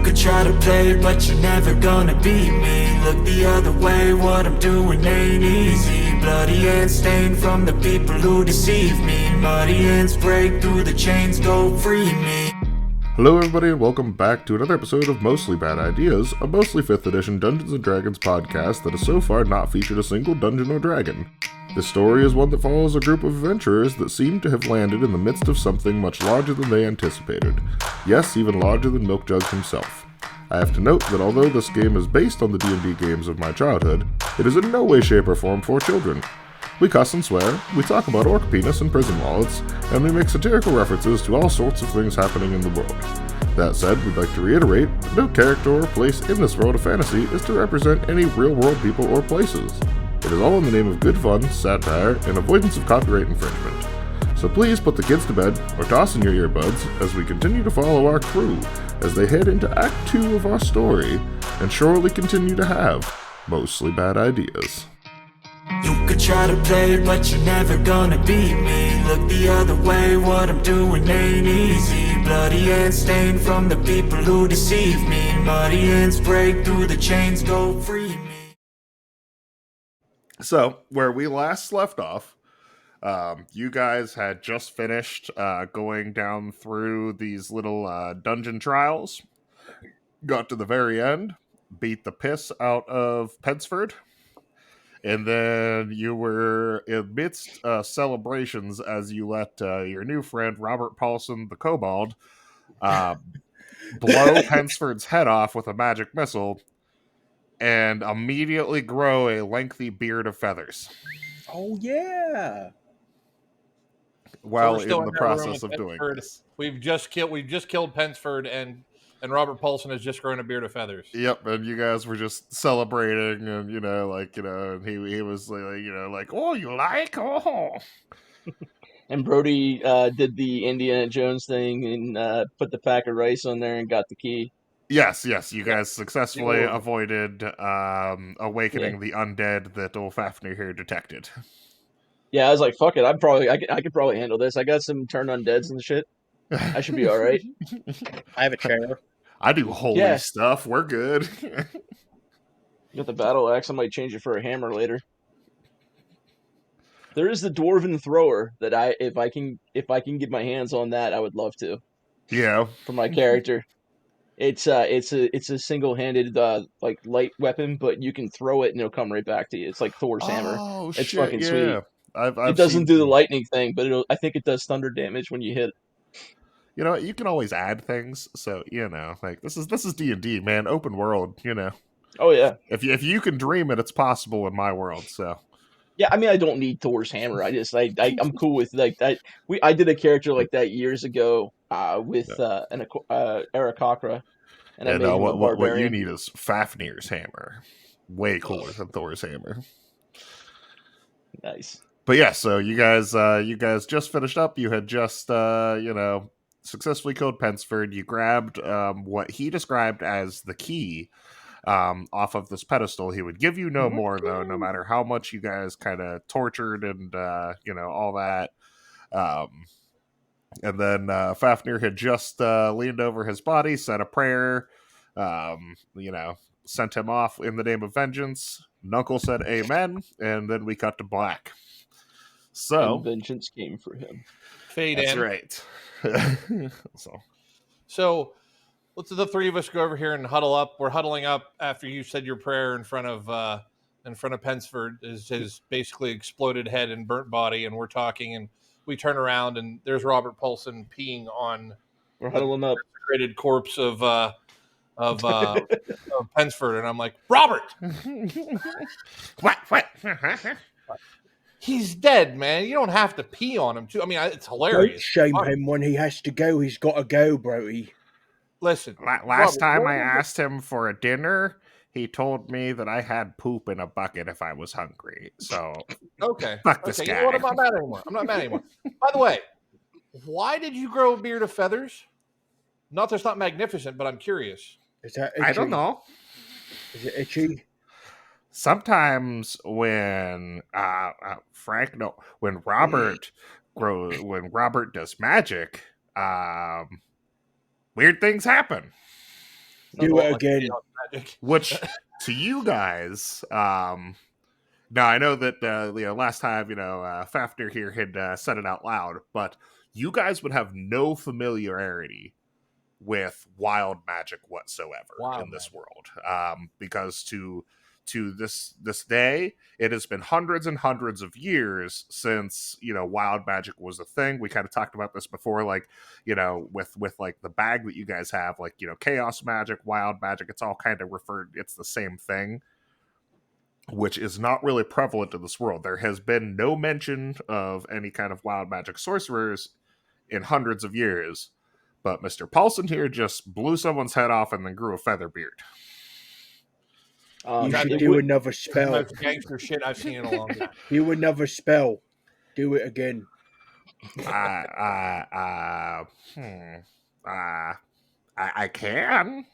could try to play, but you're never gonna beat me. Look the other way, what I'm doing ain't easy. Bloody hands stained from the people who deceive me. Muddy hands break through the chains, go free me. Hello everybody and welcome back to another episode of Mostly Bad Ideas, a mostly 5th edition Dungeons & Dragons podcast that has so far not featured a single dungeon or dragon. This story is one that follows a group of adventurers that seem to have landed in the midst of something much larger than they anticipated. Yes, even larger than Milk Jug himself. I have to note that although this game is based on the D&D games of my childhood, it is in no way, shape, or form for children. We cuss and swear, we talk about orc penis and prison wallets, and we make satirical references to all sorts of things happening in the world. That said, we'd like to reiterate that no character or place in this world of fantasy is to represent any real-world people or places. It is all in the name of good fun, satire, and avoidance of copyright infringement. So please put the kids to bed, or toss in your earbuds, as we continue to follow our crew as they head into Act 2 of our story, and surely continue to have mostly bad ideas. You could try to play, but you're never gonna beat me. Look the other way, what I'm doing ain't easy. Bloody hands stained from the people who deceive me. Muddy hands break through the chains, go free me. So, where we last left off, you guys had just finished going down through these little dungeon trials, got to the very end, beat the piss out of Pensford, and then you were amidst celebrations as you let your new friend, Robert Paulson the Kobold, blow Pensford's head off with a magic missile, and immediately grow a lengthy beard of feathers. Oh yeah. While we're still in the that room process with of doing Pensford. this. We've just killed Pensford, and Robert Paulson has just grown a beard of feathers. Yep, and you guys were just celebrating, and and he was like, oh, you like, oh. And Brody did the Indiana Jones thing and put the pack of rice on there and got the key. Yes, you guys successfully avoided awakening the undead that old Fafnir here detected. Yeah, I was like, fuck it, I could probably handle this. I got some turned undeads and shit. I should be all right. I have a chair. I do holy stuff. We're good. You got the battle axe. I might change it for a hammer later. There is the dwarven thrower that if I can get my hands on that, I would love to. Yeah. For my character. It's a single-handed like light weapon, but you can throw it and it'll come right back to you. It's like Thor's hammer. Oh, It's fucking sweet. I've it doesn't do the lightning thing, but I think it does thunder damage when you hit. You know, you can always add things, so like this is D&D, man, open world. Oh yeah. If you can dream it, it's possible in my world. So. Yeah, I mean, I don't need Thor's hammer. I'm cool with like that. I did a character like that years ago with Aarakocra, and I made him a barbarian. What you need is Fafnir's hammer, way cooler than Thor's hammer. Nice. But yeah, so you guys just finished up. You had just successfully killed Pensford. You grabbed what he described as the key. Off of this pedestal. He would give you no more, though, no matter how much you guys kind of tortured and all that. And then Fafnir had just leaned over his body, said a prayer, sent him off in the name of vengeance. Nuncle said amen, and then we cut to black. So and vengeance came for him. Fade that's in. Right. So let's the three of us go over here and huddle up. We're huddling up after you said your prayer in front of Pensford, his basically exploded head and burnt body, and we're talking, and we turn around and there's Robert Paulson peeing on we're huddling up desecrated corpse of Pensford, and I'm like, Robert, what? He's dead, man. You don't have to pee on him too. I mean, it's hilarious. Don't shame him when he has to go. He's got to go, Brody. Listen, last time I asked him for a dinner, he told me that I had poop in a bucket if I was hungry. So, okay. Fuck this guy. You know what? I'm not mad anymore. By the way, why did you grow a beard of feathers? Not that's not magnificent, but I'm curious. Is that itchy? I don't know. Is it itchy? Sometimes when when Robert does magic, weird things happen. Do it again. Which to you guys, now I know that last time Fafnir here had said it out loud, but you guys would have no familiarity with wild magic whatsoever in this world, because to this day, it has been hundreds and hundreds of years since wild magic was a thing. We kind of talked about this before, like with like the bag that you guys have, like chaos magic, wild magic. It's all kind of referred. It's the same thing, which is not really prevalent in this world. There has been no mention of any kind of wild magic sorcerers in hundreds of years. But Mr. Paulson here just blew someone's head off and then grew a feather beard. You should do another spell. Most gangster shit I've seen in a long time. Do another spell. Do it again. I can.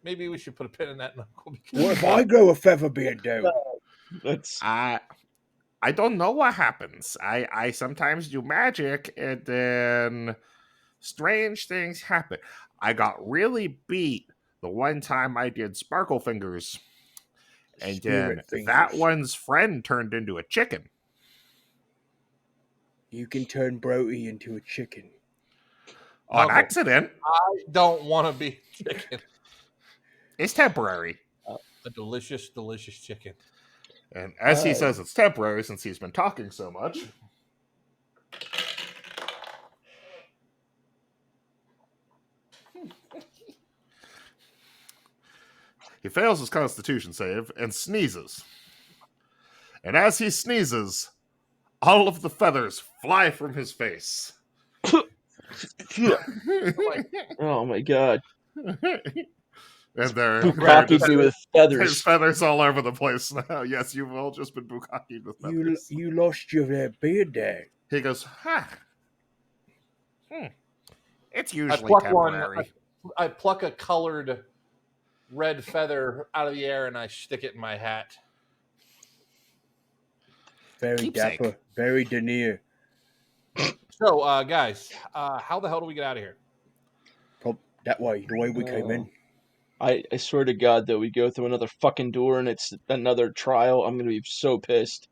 Maybe we should put a pin in that. What if I grow a feather beard, though? I don't know what happens. I sometimes do magic and then strange things happen. I got really beat the one time I did Sparkle Fingers, and then that one's friend turned into a chicken. You can turn Brody into a chicken. On accident. I don't want to be a chicken. It's temporary. A delicious, delicious chicken. And as he says, it's temporary since he's been talking so much. He fails his constitution save and sneezes. And as he sneezes, all of the feathers fly from his face. Oh my god. And they're bukkake with feathers. There's feathers all over the place now. Yes, you've all just been bukkake with feathers. You lost your beard there. He goes, It's usually temporary. I pluck a colored red feather out of the air and I stick it in my hat. Very dapper. Very denier. So, guys, how the hell do we get out of here? That way, the way we came in. I swear to God, though, we go through another fucking door and it's another trial. I'm going to be so pissed.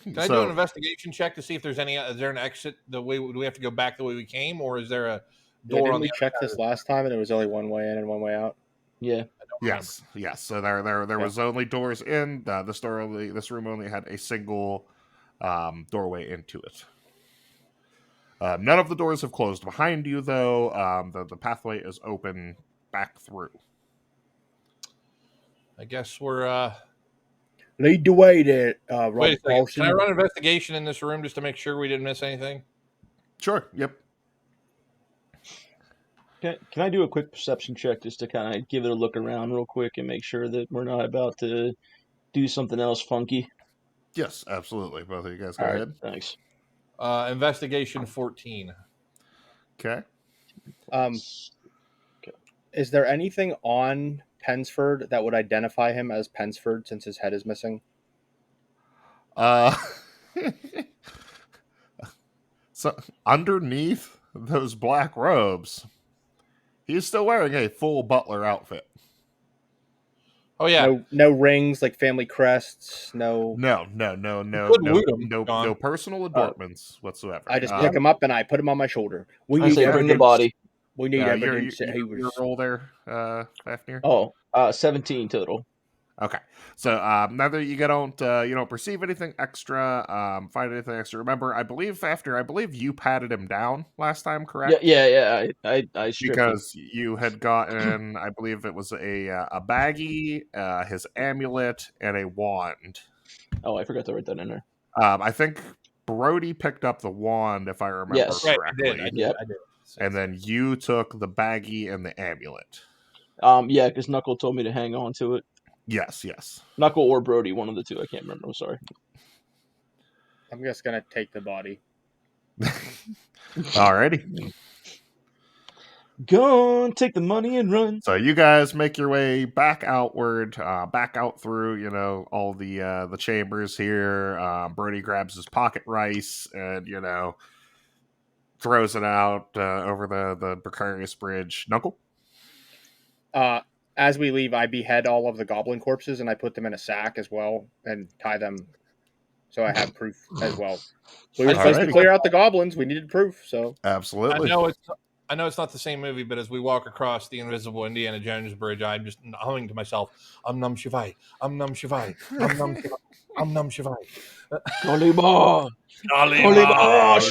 Can I do an investigation check to see if there's is there an exit the way, do we have to go back the way we came, or is there a door on the we checked this last time and it was only one way in and one way out? Yeah. Yes. So there was only doors in. This room only had a single doorway into it. None of the doors have closed behind you, though. The pathway is open back through. I guess we're lead the way there, Rob. Wait a second. Can I run an investigation in this room just to make sure we didn't miss anything? Sure. Yep. Can I do a quick perception check just to kind of give it a look around real quick and make sure that we're not about to do something else funky? Yes, absolutely. Both of you guys go ahead. Thanks. Investigation 14. Okay. Is there anything on Pensford that would identify him as Pensford since his head is missing? So underneath those black robes, he's still wearing a full butler outfit. Oh yeah, no rings like family crests. No personal adornments whatsoever. I just pick him up and I put him on my shoulder. We need to bring the body. We need evidence that he was. Your roll there, Fafnir? 17 total. Okay, so now that you don't perceive anything extra, find anything extra. Remember, I believe you patted him down last time, correct? Yeah. I because you had gotten, I believe it was a baggie, his amulet, and a wand. Oh, I forgot to write that in there. I think Brody picked up the wand, if I remember correctly. I did. And then you took the baggie and the amulet. Yeah, because Knuckle told me to hang on to it. Yes. Knuckle or Brody, one of the two. I can't remember. I'm sorry. I'm just going to take the body. Alrighty. Go on, take the money and run. So you guys make your way back outward, back out through, all the chambers here. Brody grabs his pocket rice and, throws it out over the precarious bridge. Knuckle? As we leave, I behead all of the goblin corpses and I put them in a sack as well and tie them, so I have proof as well. We were supposed to clear out the goblins. We needed proof, so absolutely. I know it's not the same movie, but as we walk across the invisible Indiana Jones bridge, I'm just humming to myself, Num Shivai, Num Shivai, Num Shivai, Num Shivai. Kalima! Kalima!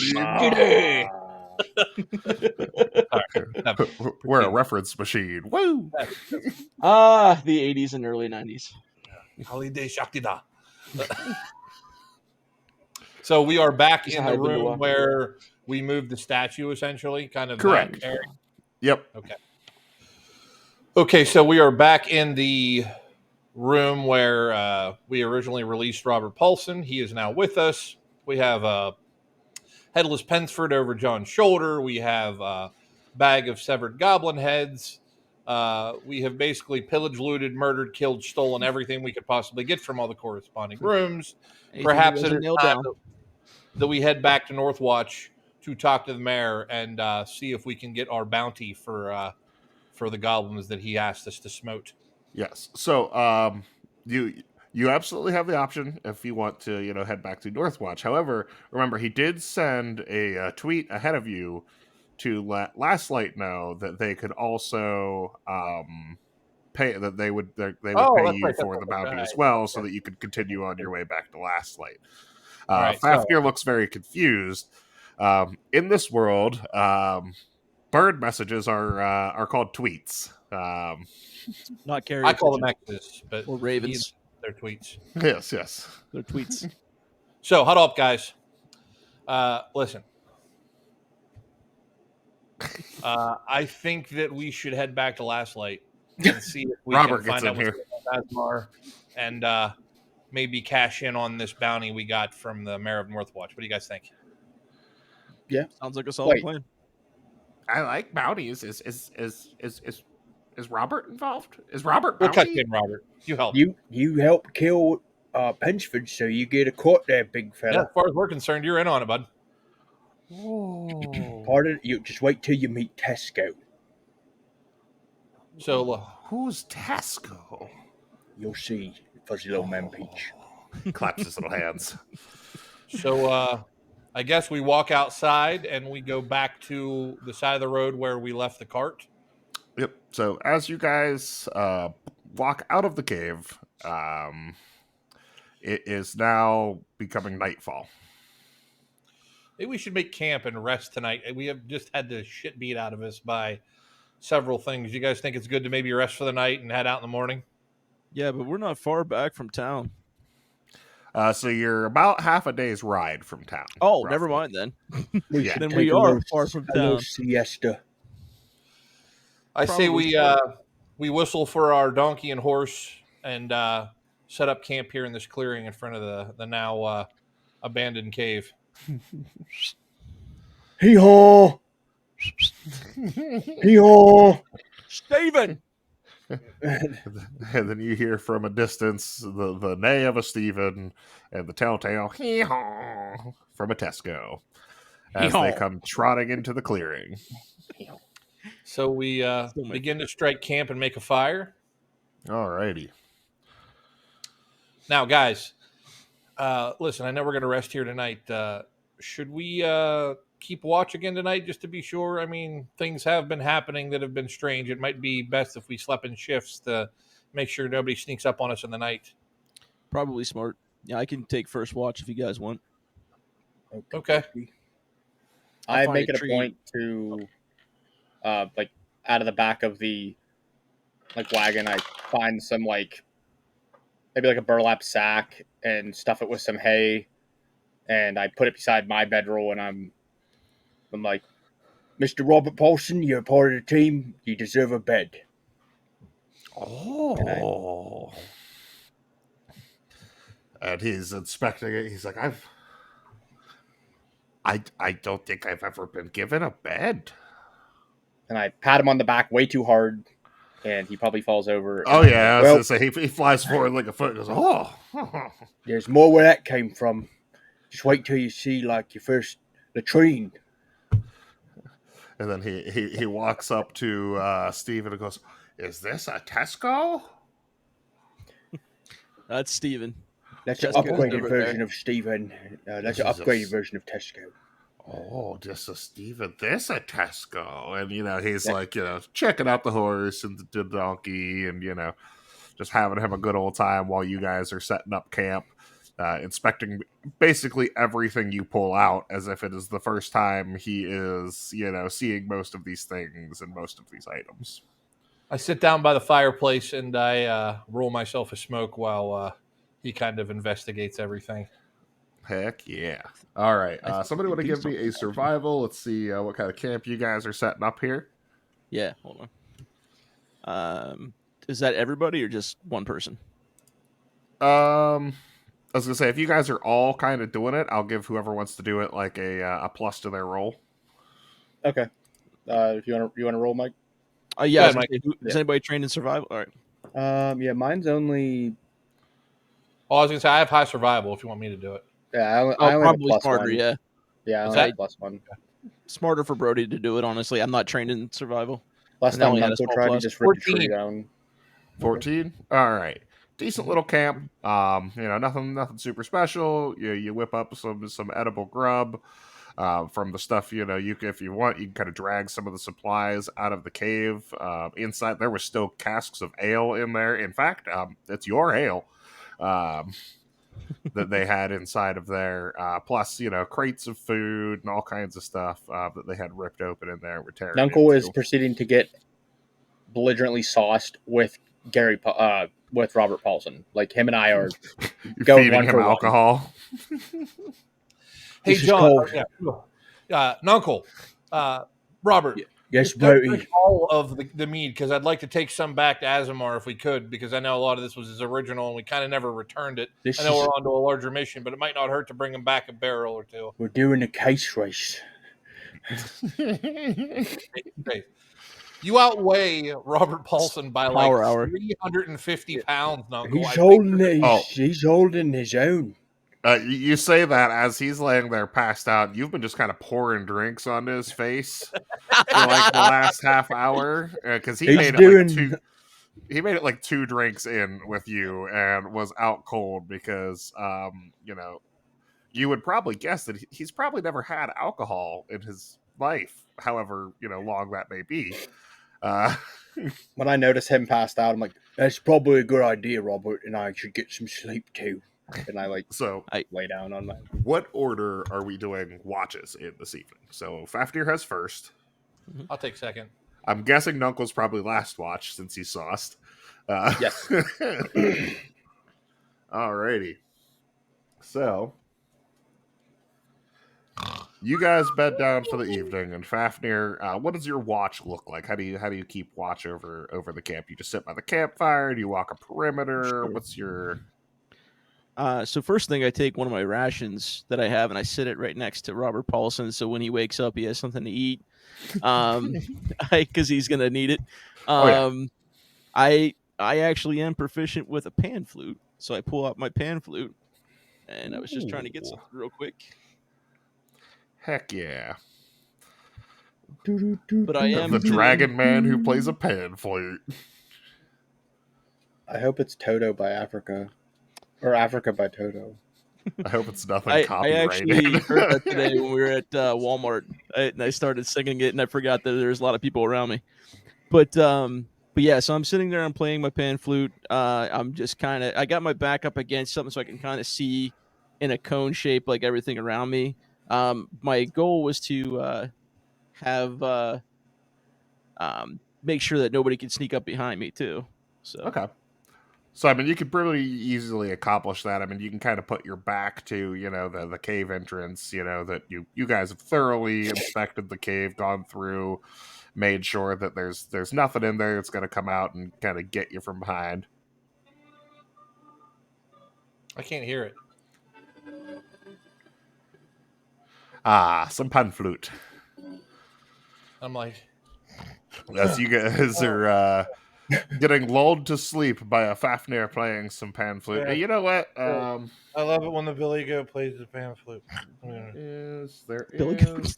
We're a reference machine. Woo! The 80s and early 90s. Holiday Shaktida. So we are back in the room where we moved the statue, essentially, kind of. Correct. Yep. Okay, so we are back in the room where we originally released Robert Paulson. He is now with us. We have Headless Pensford over John's shoulder. We have a bag of severed goblin heads. We have basically pillaged, looted, murdered, killed, stolen everything we could possibly get from all the corresponding rooms. Perhaps it is time that we head back to Northwatch to talk to the mayor and see if we can get our bounty for the goblins that he asked us to smote. Yes. So you absolutely have the option if you want to, head back to Northwatch. However, remember he did send a tweet ahead of you to let Last Light know that they could also pay that they would pay you for the bounty as well, so that you could continue on your way back to Last Light. Fafnir looks very confused. In this world, bird messages are called tweets. Not carrier. I call them X's, but or ravens. They're tweets. Yes. They're tweets. So, huddle up, guys. Listen. I think that we should head back to Last Light and see if we can find out what's Asmar and maybe cash in on this bounty we got from the mayor of Northwatch. What do you guys think? Yeah, sounds like a solid plan. I like bounties. Is Robert involved? Is Robert bounty? We'll cut in, Robert. You help. You help kill Pensford, so you get a court there, big fella. Yeah, as far as we're concerned, you're in on it, bud. Pardon? You just wait till you meet Tesco. So who's Tesco? You'll see, fuzzy little man Peach. Claps his little hands. So I guess we walk outside and we go back to the side of the road where we left the cart. Yep. So as you guys walk out of the cave, it is now becoming nightfall. Maybe we should make camp and rest tonight. We have just had the shit beat out of us by several things. You guys think it's good to maybe rest for the night and head out in the morning? Yeah, but we're not far back from town. So you're about half a day's ride from town. Oh, roughly. Never mind then. Yeah. Then we are far from town. Siesta. I say we whistle for our donkey and horse and set up camp here in this clearing in front of the now abandoned cave. Hee-haw! Hee-haw! Steven! And then you hear from a distance the neigh of a Steven and the telltale hee-haw from a Tesco as they come trotting into the clearing. So we begin to strike camp and make a fire. Alrighty. Now, guys, listen, I know we're going to rest here tonight. Should we keep watch again tonight just to be sure? I mean, things have been happening that have been strange. It might be best if we slept in shifts to make sure nobody sneaks up on us in the night. Probably smart. Yeah, I can take first watch if you guys want. Okay. I make it a point to, out of the back of the, wagon, I find some, maybe a burlap sack and stuff it with some hay, and I put it beside my bedroll, and I'm like, Mr. Robert Paulson, you're part of the team. You deserve a bed. Oh. And he's inspecting it. He's like, I don't think I've ever been given a bed. And I pat him on the back way too hard, and he probably falls over. Oh, yeah. I was going to say, he flies forward like a foot and goes, oh. There's more where that came from. Just wait till you see, your first latrine. And then he walks up to Steven and goes, Is this a Tesco? That's Steven. That's an Tesco's upgraded over version there. of Steven. That's an This is upgraded version of Tesco. Oh, just a Steven, this a Tesco. And, he's Yeah. like, checking out the horse and the donkey and, just having him a good old time while you guys are setting up camp, inspecting basically everything you pull out as if it is the first time he is, seeing most of these things and most of these items. I sit down by the fireplace and I roll myself a smoke while he kind of investigates everything. Heck yeah. All right. Somebody want to give me a survival. Let's see what kind of camp you guys are setting up here. Yeah, hold on. Is that everybody or just one person? I was going to say, if you guys are all kind of doing it, I'll give whoever wants to do it like a plus to their roll. Okay. If you want to roll, Mike. Yeah. Mike. Is anybody trained in survival? All right. Yeah, mine's only. Oh, I was gonna say I have high survival. If you want me to do it. Yeah, I only have a Probably plus smarter. one. Yeah, Yeah, I Is only have that- a plus one. smarter for Brody to do it. Honestly, I'm not trained in survival. Last And I time only had a Uncle small tried, he plus. just ripped a 14. tree down. 14? All right. Decent little camp. Nothing super special. You whip up some edible grub. From the stuff, if you want, you can kind of drag some of the supplies out of the cave. Inside, there were still casks of ale in there. In fact, it's your ale that they had inside of there. Plus, crates of food and all kinds of stuff that they had ripped open in there. Uncle is proceeding to get belligerently sauced with with Robert Paulson. Like him and I are going feeding one him for one. alcohol. Hey, This is John. cold. Nuncle. Robert. Yes, Don't Brody. drink all of the mead because I'd like to take some back to Azamar if we could, because I know a lot of this was his original and we kind of never returned it. This I know is- we're on to a larger mission, but it might not hurt to bring him back a barrel or two. We're doing a case race. Hey, you outweigh Robert Paulson by Power like hour. 350 pounds, Nuncle. He's holding his own. You say that as he's laying there passed out. You've been just kind of pouring drinks onto his face for like the last half hour because he made it like two drinks in with you and was out cold because you would probably guess that he's probably never had alcohol in his life, however long that may be. When I notice him passed out, I'm like, That's probably a good idea, Robert, and I should get some sleep too. and I lay down on my. What order are we doing watches in this evening? So Fafnir has first. I'll take second. I'm guessing Nunkle's probably last watch since he's sauced. Yes. Alrighty. So you guys bed down for the evening, and Fafnir, what does your watch look like? How do you keep watch over the camp? You just sit by the campfire? Do you walk a perimeter? Sure. What's your So first thing, I take one of my rations that I have and I sit it right next to Robert Paulson, so when he wakes up, he has something to eat, because he's gonna need it. I actually am proficient with a pan flute, so I pull out my pan flute, and I was just trying to get something real quick. Heck yeah! But I am The dragon man who plays a pan flute. I hope it's Toto by Africa. Or Africa by Toto. I hope it's nothing I copyrighted. actually heard that today when we were at Walmart, and I started singing it, and I forgot that there's a lot of people around me. But yeah, so I'm sitting there, I'm playing my pan flute. I'm just I got my back up against something so I can kind of see in a cone shape, like everything around me. My goal was to make sure that nobody can sneak up behind me too. So Okay. So, I mean, you could pretty easily accomplish that. I mean, you can kind of put your back to, the cave entrance, that you guys have thoroughly inspected the cave, gone through, made sure that there's nothing in there that's going to come out and kind of get you from behind. I can't hear it. Some pan flute. I'm like, As you guys are getting lulled to sleep by a Fafnir playing some pan flute. Yeah. Hey, you know what? I love it when the Billy Goat plays the pan flute. Billy Goat.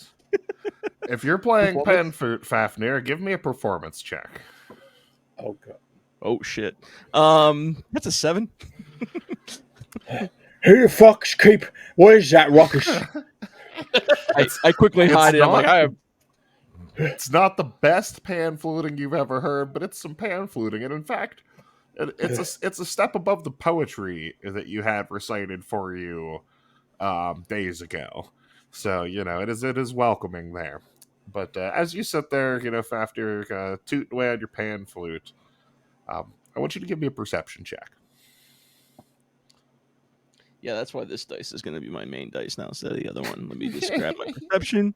If you're playing pan flute, Fafnir, give me a performance check. Oh god. Oh shit. That's a 7. Who the fuck's keep? What is that ruckus? I quickly hide it. I'm like, It's not the best pan fluting you've ever heard, but it's some pan fluting, and in fact, it's a step above the poetry that you had recited for you days ago. It is welcoming there. But as you sit there, after tooting away on your pan flute, I want you to give me a perception check. Yeah, that's why this dice is going to be my main dice now instead of the other one. Let me just grab my perception.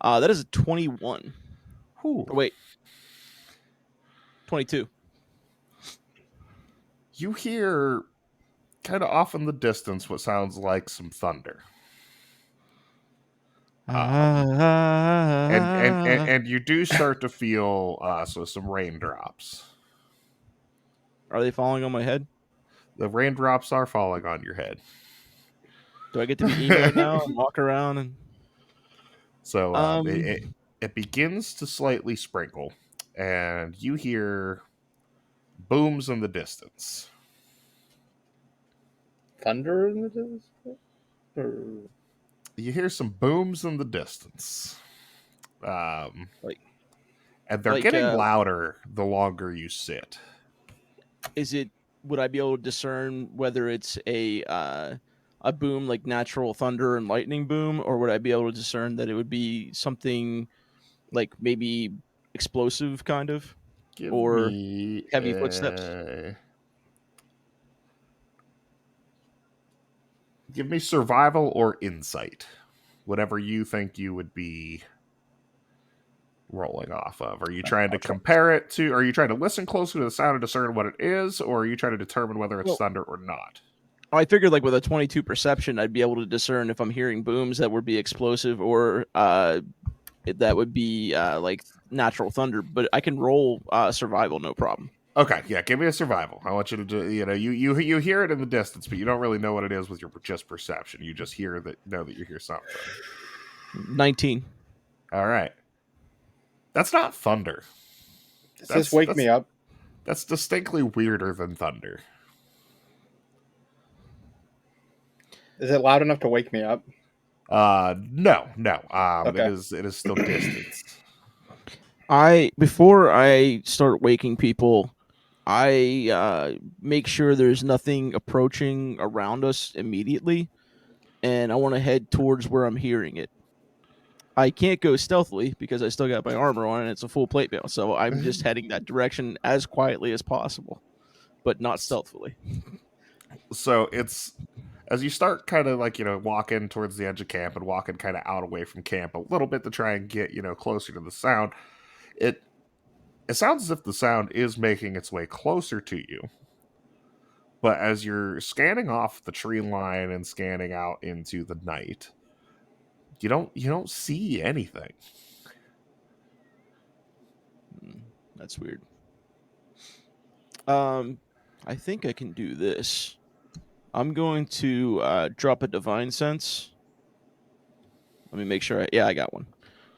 That is a 21. Ooh. Oh, wait. 22. You hear kind of off in the distance what sounds like some thunder. And you do start to feel some raindrops. Are they falling on my head? The raindrops are falling on your head. Do I get to be emo right now and walk around? And so it begins to slightly sprinkle, and you hear booms in the distance. Thunder in the distance? You hear some booms in the distance. And they're getting louder the longer you sit. Would I be able to discern whether it's a boom like natural thunder and lightning boom, or would I be able to discern that it would be something like maybe explosive kind of, or heavy footsteps? Give me survival or insight. Whatever you think you would be rolling off of. Are you trying to compare it to, are you trying to listen closely to the sound and discern what it is, or are you trying to determine whether it's thunder or not? I figured like with a 22 perception, I'd be able to discern if I'm hearing booms that would be explosive or that would be like natural thunder, but I can roll survival, no problem. Okay, yeah, give me a survival. I want you to do, you hear it in the distance, but you don't really know what it is with your just perception. You just know that you hear something. 19. All right. That's not thunder. Does this wake me up? That's distinctly weirder than thunder. Is it loud enough to wake me up? No. Okay. It is still distance. Before I start waking people, I make sure there's nothing approaching around us immediately, and I want to head towards where I'm hearing it. I can't go stealthily because I still got my armor on and it's a full plate mail, so I'm just heading that direction as quietly as possible, but not stealthily. So it's, as you start kind of like, walking towards the edge of camp and walking kind of out away from camp a little bit to try and get, closer to the sound, it sounds as if the sound is making its way closer to you. But as you're scanning off the tree line and scanning out into the night, you don't see anything. That's weird. I think I can do this. I'm going to drop a divine sense. Let me make sure. I got one.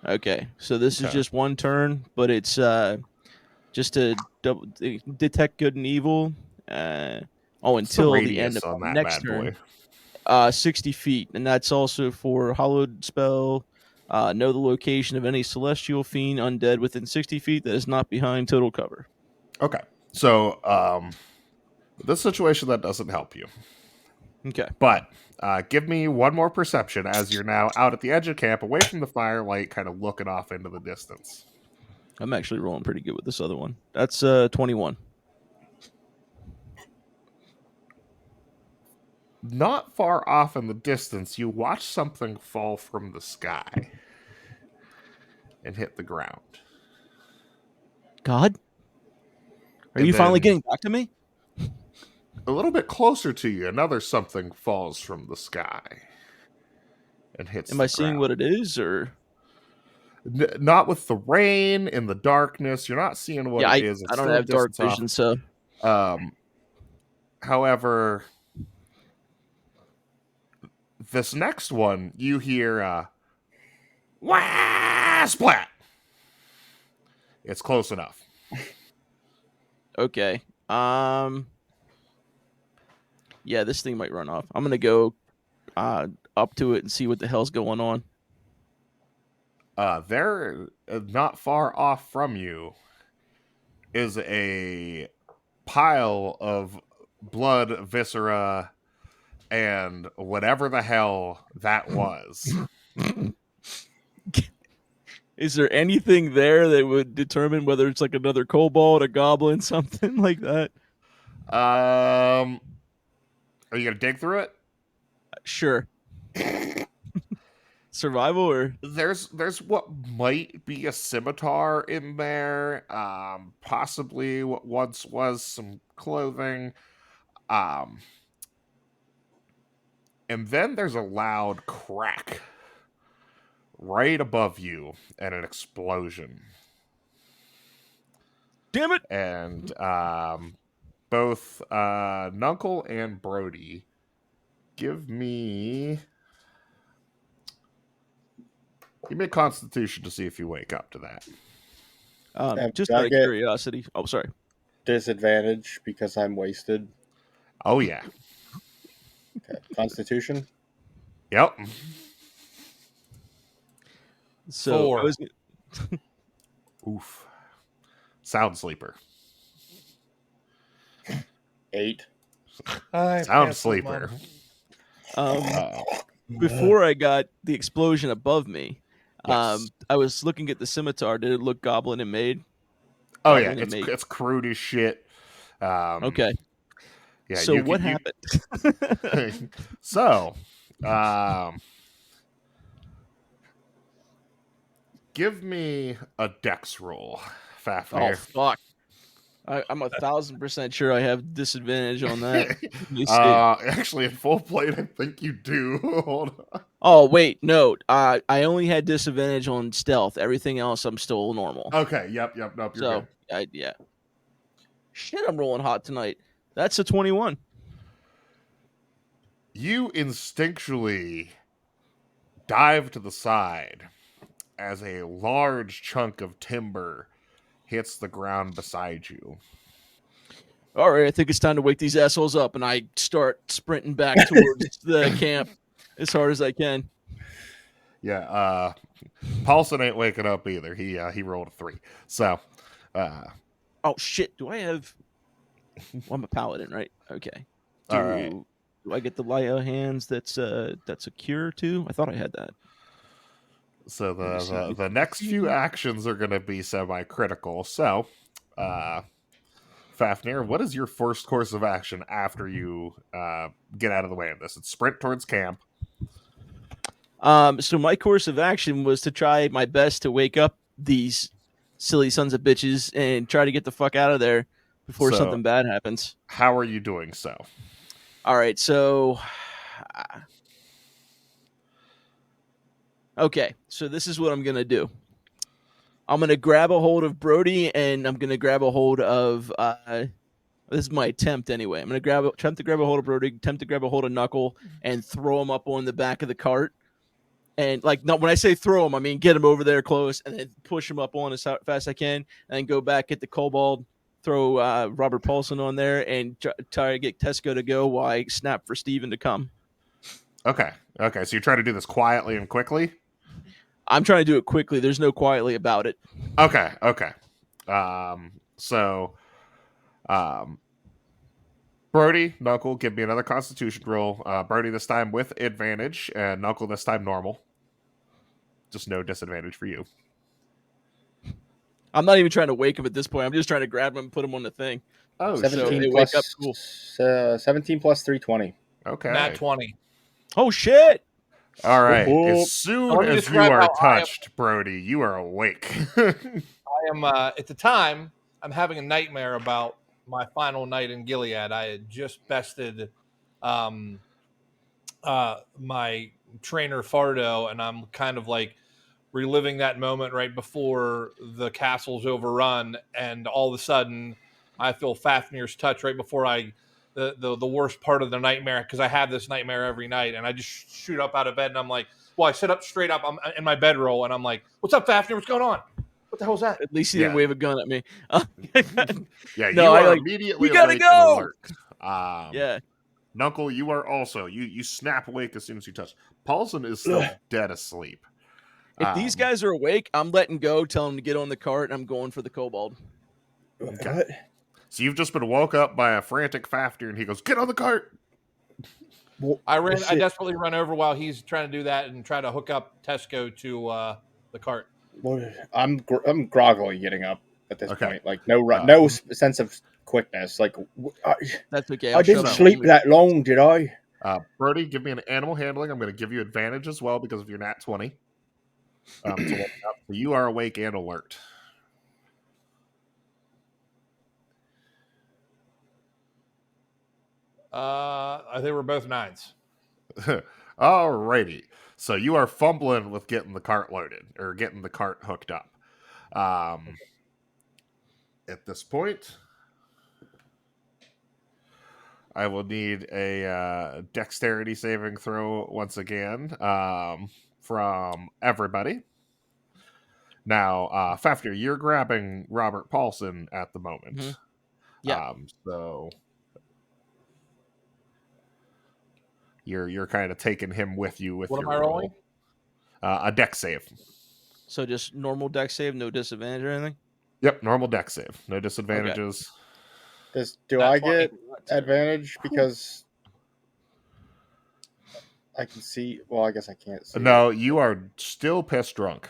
Okay, so this is just one turn, but it's just to detect good and evil. Until the end of the next turn. 60 feet, and that's also for hallowed spell. Know the location of any celestial fiend undead within 60 feet that is not behind total cover. Okay, so this situation that doesn't help you. Okay, but give me one more perception as you're now out at the edge of camp, away from the firelight, kind of looking off into the distance. I'm actually rolling pretty good with this other one. That's 21. Not far off in the distance, you watch something fall from the sky and hit the ground. God? Are you finally getting back to me? A little bit closer to you, another something falls from the sky and hits the ground. Am I seeing what it is, or? Not with the rain, in the darkness. You're not seeing what it is. I don't have dark vision, so. However, this next one, you hear wah, splat. It's close enough. Okay. Yeah, this thing might run off. I'm gonna go up to it and see what the hell's going on. They're not far off from you is a pile of blood, viscera, and whatever the hell that was. Is there anything there that would determine whether it's like another kobold, a goblin, something like that? Are you gonna dig through it? Sure. Survival or there's what might be a scimitar in there, possibly what once was some clothing, and then there's a loud crack right above you and an explosion. damn it! And both Nuncle and Brody, give me a Constitution to see if you wake up to that. Just out of curiosity. Oh, sorry. Disadvantage because I'm wasted. Oh yeah. Okay. Constitution. Yep. So 4. Oof. Sound sleeper. 8. Sound sleeper. Before I got the explosion above me, Yes. I was looking at the scimitar. Did it look goblin and made? Oh yeah, Goblin and made. it's crude as shit. Okay. Yeah. So what happened? So, give me a dex roll, Fafnir. Oh fuck! I'm 1,000% sure I have disadvantage on that. Let me see. Actually, in full plate, I think you do. Hold on. Oh wait, no. I only had disadvantage on stealth. Everything else, I'm still normal. Okay. Yep. Nope. You're good. Yeah. Shit, I'm rolling hot tonight. That's a 21. You instinctually dive to the side as a large chunk of timber hits the ground beside you. All right, I think it's time to wake these assholes up, and I start sprinting back towards the camp as hard as I can. Yeah, Paulson ain't waking up either. He rolled a 3. So, oh shit! Do I have? Well, I'm a paladin, right? Okay. All right. Do I get the light of hands? That's a cure too. I thought I had that. So the next few actions are going to be semi-critical. So, Fafnir, what is your first course of action after you get out of the way of this? It's sprint towards camp. So my course of action was to try my best to wake up these silly sons of bitches and try to get the fuck out of there before something bad happens. How are you doing so? All right, so okay, so this is what I'm gonna do. I'm gonna grab a hold of Brody, and I'm gonna grab a hold of. This is my attempt anyway. I'm gonna attempt to grab a hold of Brody, attempt to grab a hold of Knuckle, and throw him up on the back of the cart. And like, not when I say throw him, I mean get him over there close, and then push him up on as fast as I can, and then go back, get the kobold, throw Robert Paulson on there, and try to get Tesco to go while I snap for Steven to come. Okay. So you're trying to do this quietly and quickly? I'm trying to do it quickly. There's no quietly about it. Okay. Brody, Knuckle, give me another Constitution roll. Brody this time with advantage, and Knuckle this time normal. Just no disadvantage for you. I'm not even trying to wake him at this point. I'm just trying to grab him and put him on the thing. Oh, 17 they plus, wake up cool. 17 plus 320. Okay. Nat 20. Oh shit! All right. Whoop. As soon as you are touched, Brody, you are awake. I am at the time I'm having a nightmare about my final night in Gilead. I had just bested my trainer Fardo, and I'm kind of like reliving that moment right before the castle's overrun, and all of a sudden I feel Fafnir's touch right before the worst part of the nightmare, because I have this nightmare every night, and I just shoot up out of bed, and I'm like, well, I sit up straight up, I'm in my bedroll, and I'm like, what's up, Fafnir? What's going on? What the hell was that? At least he didn't wave a gun at me. Yeah, no, you are immediately we gotta awake go! and alert. Yeah. Knuckle, you are also. You snap awake as soon as you touch. Paulson is still dead asleep. If these guys are awake, I'm letting go, tell them to get on the cart, and I'm going for the kobold. Okay. So you've just been woke up by a frantic Fafnir, and he goes, "Get on the cart!" I desperately run over while he's trying to do that and try to hook up Tesco to the cart. I'm groggily getting up at this point. Like no sense of quickness. Like that's okay. I didn't sleep that long, did I? Brody, give me an animal handling. I'm going to give you advantage as well because of your nat 20. So you are awake and alert. They were both 9s. Alrighty. So you are fumbling with getting the cart loaded or getting the cart hooked up. At this point, I will need a dexterity saving throw once again from everybody. Now, Fafnir, you're grabbing Robert Paulson at the moment. Mm-hmm. Yeah. So you're kind of taking him with you with what your am I rolling? A dex save. So just normal dex save, no disadvantage or anything? Yep, normal dex save. No disadvantages. Okay. Do I get advantage because I can see? Well, I guess I can't see. No, you are still piss drunk.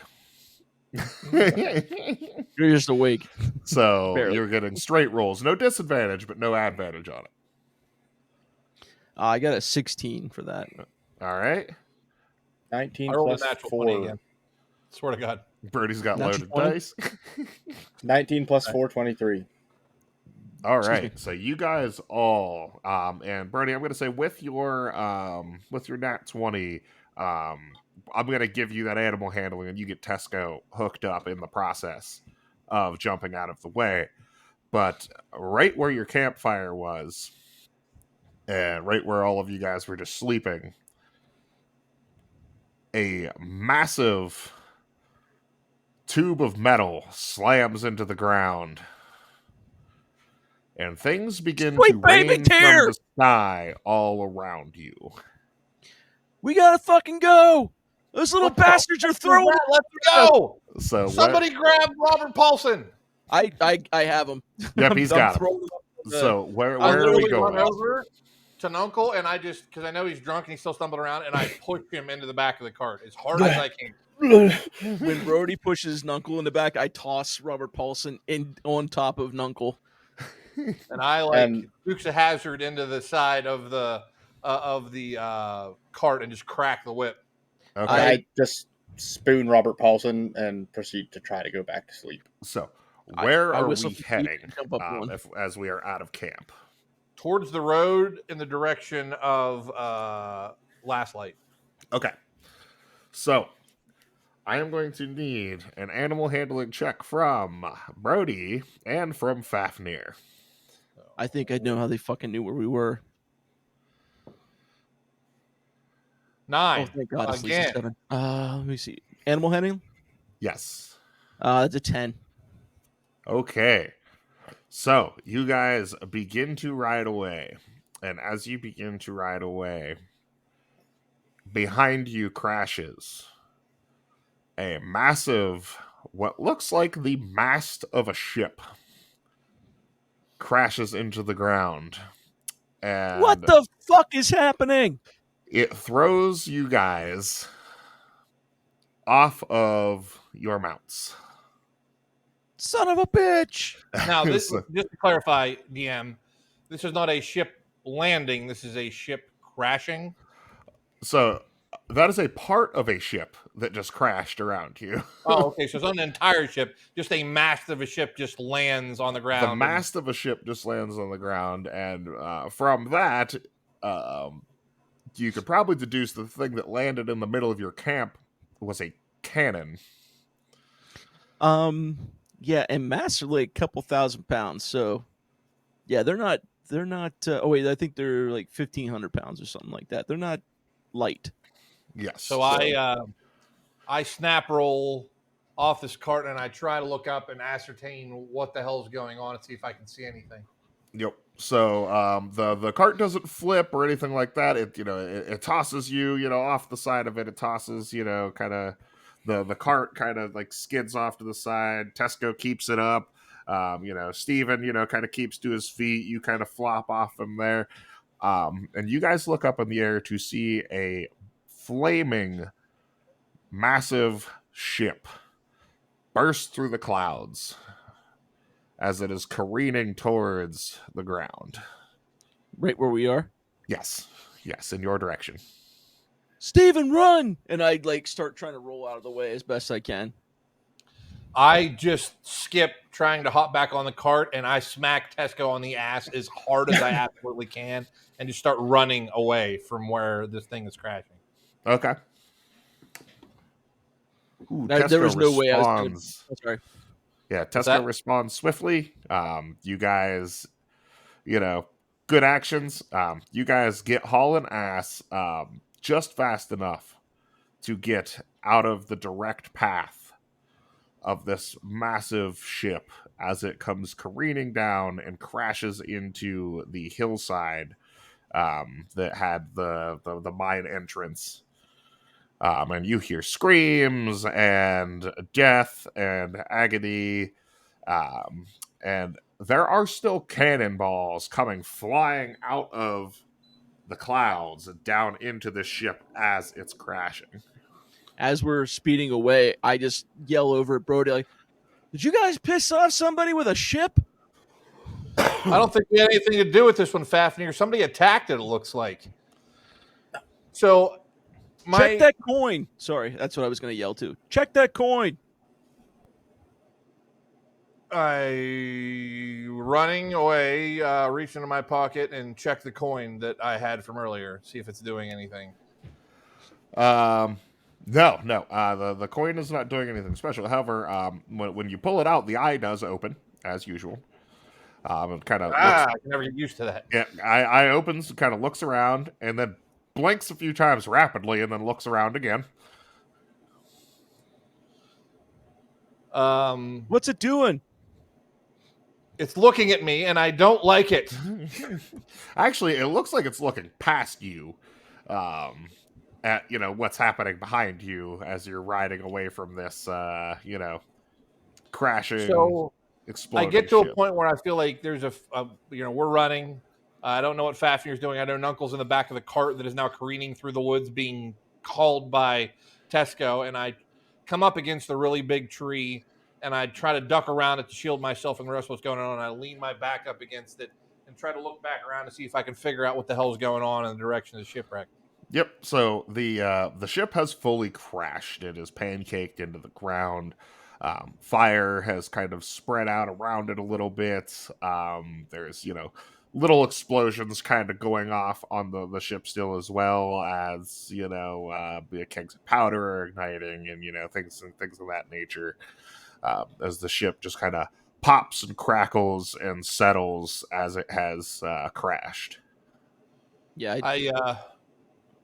You're just awake. So Barely. you're getting straight rolls. No disadvantage, but no advantage on it. I got a 16 for that. All right. 19 I rolled plus a natural 4. 20 again. Swear to God. Birdie's got Natural loaded 20? dice. 19 plus 4, 23. All right. So you guys all, and Birdie, I'm going to say with your nat 20, I'm going to give you that animal handling, and you get Tesco hooked up in the process of jumping out of the way. But right where your campfire was, and right where all of you guys were just sleeping, a massive tube of metal slams into the ground, and things begin to rain from the sky all around you. We gotta fucking go! Those little bastards are throwing. Let's go! So somebody grab Robert Paulson. I have him. Yep, he's got him. So where are we going? Run over to Nuncle, and I just, because I know he's drunk and he's still stumbling around, and I push him into the back of the cart as hard as I can. When Brody pushes Nuncle in the back, I toss Robert Paulson on top of Nuncle. And I Dukes of Hazzard into the side of the cart and just crack the whip. Okay. I just spoon Robert Paulson and proceed to try to go back to sleep. So where are we heading as we are out of camp? Towards the road in the direction of Last Light. Okay. So I am going to need an animal handling check from Brody and from Fafnir. I think I know how they fucking knew where we were. 9. Oh, thank God, it's Again. 7. Let me see. Animal handling? Yes. That's a 10. Okay. So you guys begin to ride away. And as you begin to ride away, behind you crashes a massive, what looks like the mast of a ship, crashes into the ground. And what the fuck is happening? It throws you guys off of your mounts. Son of a bitch! Now, this, just to clarify, DM, this is not a ship landing. This is a ship crashing. So that is a part of a ship that just crashed around you. Oh, okay. So it's not an entire ship. Just a mast of a ship just lands on the ground. The mast of a ship just lands on the ground. And from that, you could probably deduce the thing that landed in the middle of your camp was a cannon. Yeah, and masts are like a couple thousand pounds. So, yeah, they're not. Oh wait, I think they're like 1,500 pounds or something like that. They're not light. Yes. So I snap roll off this cart, and I try to look up and ascertain what the hell's going on and see if I can see anything. Yep. So the cart doesn't flip or anything like that. It tosses you off the side of it. It tosses kind of the cart kind of like skids off to the side. Tesco keeps it up. Steven kind of keeps to his feet. You kind of flop off from there. And you guys look up in the air to see a flaming massive ship burst through the clouds as it is careening towards the ground. Right where we are? Yes, in your direction. Steven, run! And I start trying to roll out of the way as best I can. I just skip trying to hop back on the cart, and I smack Tesco on the ass as hard as I absolutely can and just start running away from where this thing is crashing. Okay. Ooh, there was no way I was going to... Sorry. Yeah, Tesco responds swiftly. You guys, good actions. You guys get hauling ass just fast enough to get out of the direct path of this massive ship as it comes careening down and crashes into the hillside that had the mine entrance. And you hear screams and death and agony. And there are still cannonballs coming flying out of the clouds down into the ship as it's crashing. As we're speeding away, I just yell over at Brody, like, did you guys piss off somebody with a ship? I don't think we had anything to do with this one, Fafnir. Somebody attacked it, it looks like. So... Check that coin. Sorry, that's what I was going to yell to. Check that coin. Running away, reach into my pocket and check the coin that I had from earlier. See if it's doing anything. No. The coin is not doing anything special. However, when you pull it out, the eye does open as usual. It kind of. I can never get used to that. Yeah, eye opens, kind of looks around, and then blinks a few times rapidly and then looks around again. What's it doing? It's looking at me and I don't like it. Actually, it looks like it's looking past you at what's happening behind you as you're riding away from this crashing, exploding I get to ship. a point where I feel like there's we're running. I don't know what Fafnir's doing. I know Nunkle's in the back of the cart that is now careening through the woods, being called by Tesco, and I come up against a really big tree, and I try to duck around it to shield myself from the rest of what's going on, and I lean my back up against it and try to look back around to see if I can figure out what the hell's going on in the direction of the shipwreck. Yep, so the ship has fully crashed. It is pancaked into the ground. Fire has kind of spread out around it a little bit. There's, little explosions kind of going off on the ship still, as well as kegs of powder are igniting and things of that nature, as the ship just kind of pops and crackles and settles as it has crashed. Yeah, I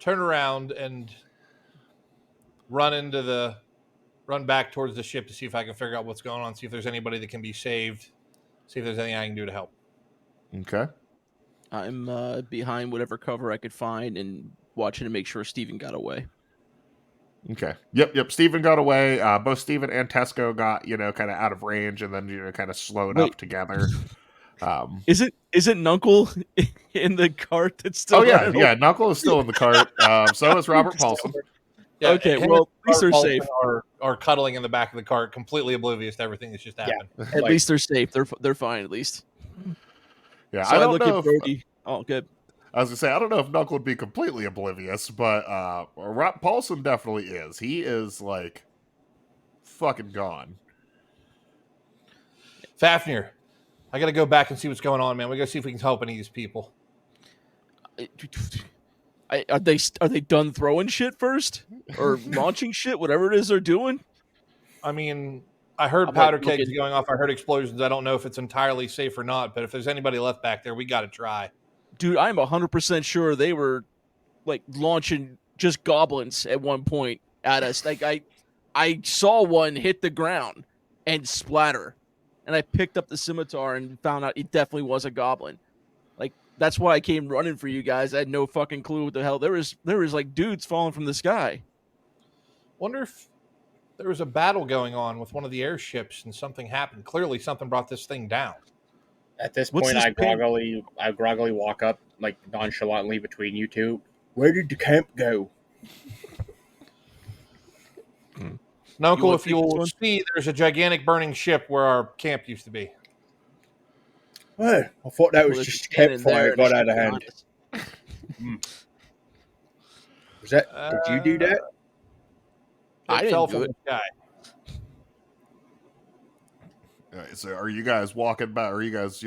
turn around and run back towards the ship to see if I can figure out what's going on, see if there's anybody that can be saved, see if there's anything I can do to help. Okay. I'm behind whatever cover I could find and watching to make sure Steven got away. Okay. Yep. Steven got away. Both Steven and Tesco got, kind of out of range and then, kind of slowed up together. Is it Nuncle in the cart that's still running? Yeah. Nuncle is still in the cart. So is Robert Paulson. Yeah, okay, well, at least they're safe. Are cuddling in the back of the cart, completely oblivious to everything that's just happened. Yeah, at least they're safe. They're fine, at least. Yeah, so I look at Brody. Oh, good. I was going to say, I don't know if Knuckle would be completely oblivious, but Paulson definitely is. He is, fucking gone. Fafnir, I got to go back and see what's going on, man. We got to see if we can help any of these people. Are they done throwing shit first? Or launching shit? Whatever it is they're doing? I mean... I heard powder kegs going off. I heard explosions. I don't know if it's entirely safe or not, but if there's anybody left back there, we got to try. Dude, I'm 100% sure they were launching just goblins at one point at us. I saw one hit the ground and splatter. And I picked up the scimitar and found out it definitely was a goblin. Like, that's why I came running for you guys. I had no fucking clue what the hell. There was like dudes falling from the sky. Wonder if there was a battle going on with one of the airships and something happened. Clearly something brought this thing down. At this What's point, this I groggily walk up, like, nonchalantly between you two. Where did the camp go? Uncle, if you'll see, there's a gigantic burning ship where our camp used to be. Well, I thought that was just a campfire that got out of hand. Was that? Did you do that? I didn't do it. Sky. All right, so are you guys walking back? Are you guys,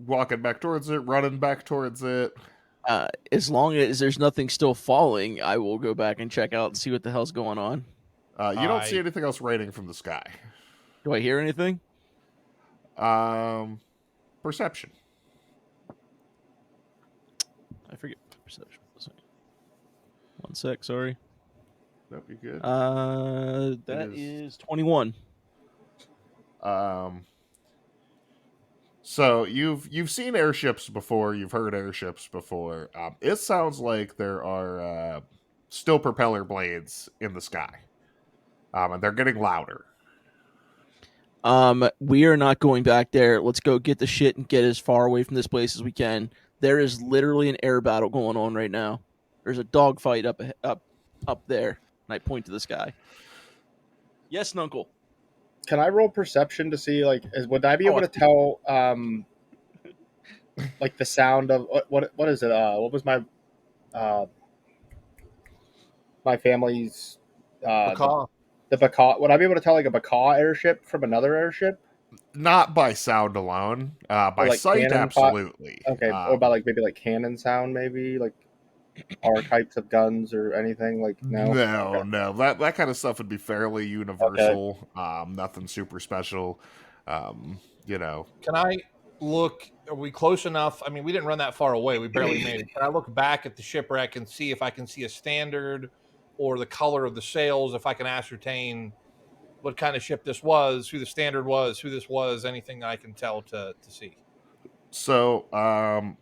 walking back towards it, running back towards it? As long as there's nothing still falling, I will go back and check out and see what the hell's going on. You don't see anything else raining from the sky. Do I hear anything? Perception. I forget perception. 1 sec, sorry. Nope, you're good. That is 21. So you've seen airships before. You've heard airships before. It sounds like there are still propeller blades in the sky, and they're getting louder. We are not going back there. Let's go get the shit and get as far away from this place as we can. There is literally an air battle going on right now. There's a dogfight up there, and I point to the sky. Yes, Nuncle. Can I roll perception to see, like, would I be able to tell, like, the sound of what is it? What was my family's Macaw. The Bacaw? Would I be able to tell, like, a Bacaw airship from another airship? Not by sound alone. By like sight, absolutely. Okay, or by, like, maybe like cannon sound, maybe like our types of guns or anything. Like, no. That kind of stuff would be fairly universal. Okay. Nothing super special. Can I look? Are we close enough? I mean, we didn't run that far away. We barely made it. Can I look back at the shipwreck and see if I can see a standard or the color of the sails? If I can ascertain what kind of ship this was, who the standard was, who this was, anything I can tell to see. So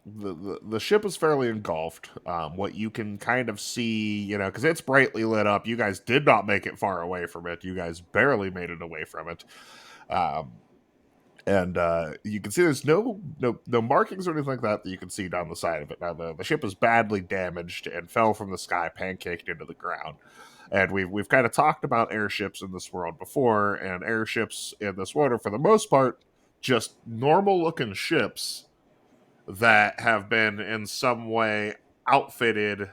the ship is fairly engulfed. What you can kind of see, because it's brightly lit up. You guys did not make it far away from it. You guys barely made it away from it. And you can see there's no markings or anything like that you can see down the side of it. Now the ship is badly damaged and fell from the sky, pancaked into the ground. And we've kind of talked about airships in this world before, and airships in this world are, for the most part, just normal-looking ships that have been in some way outfitted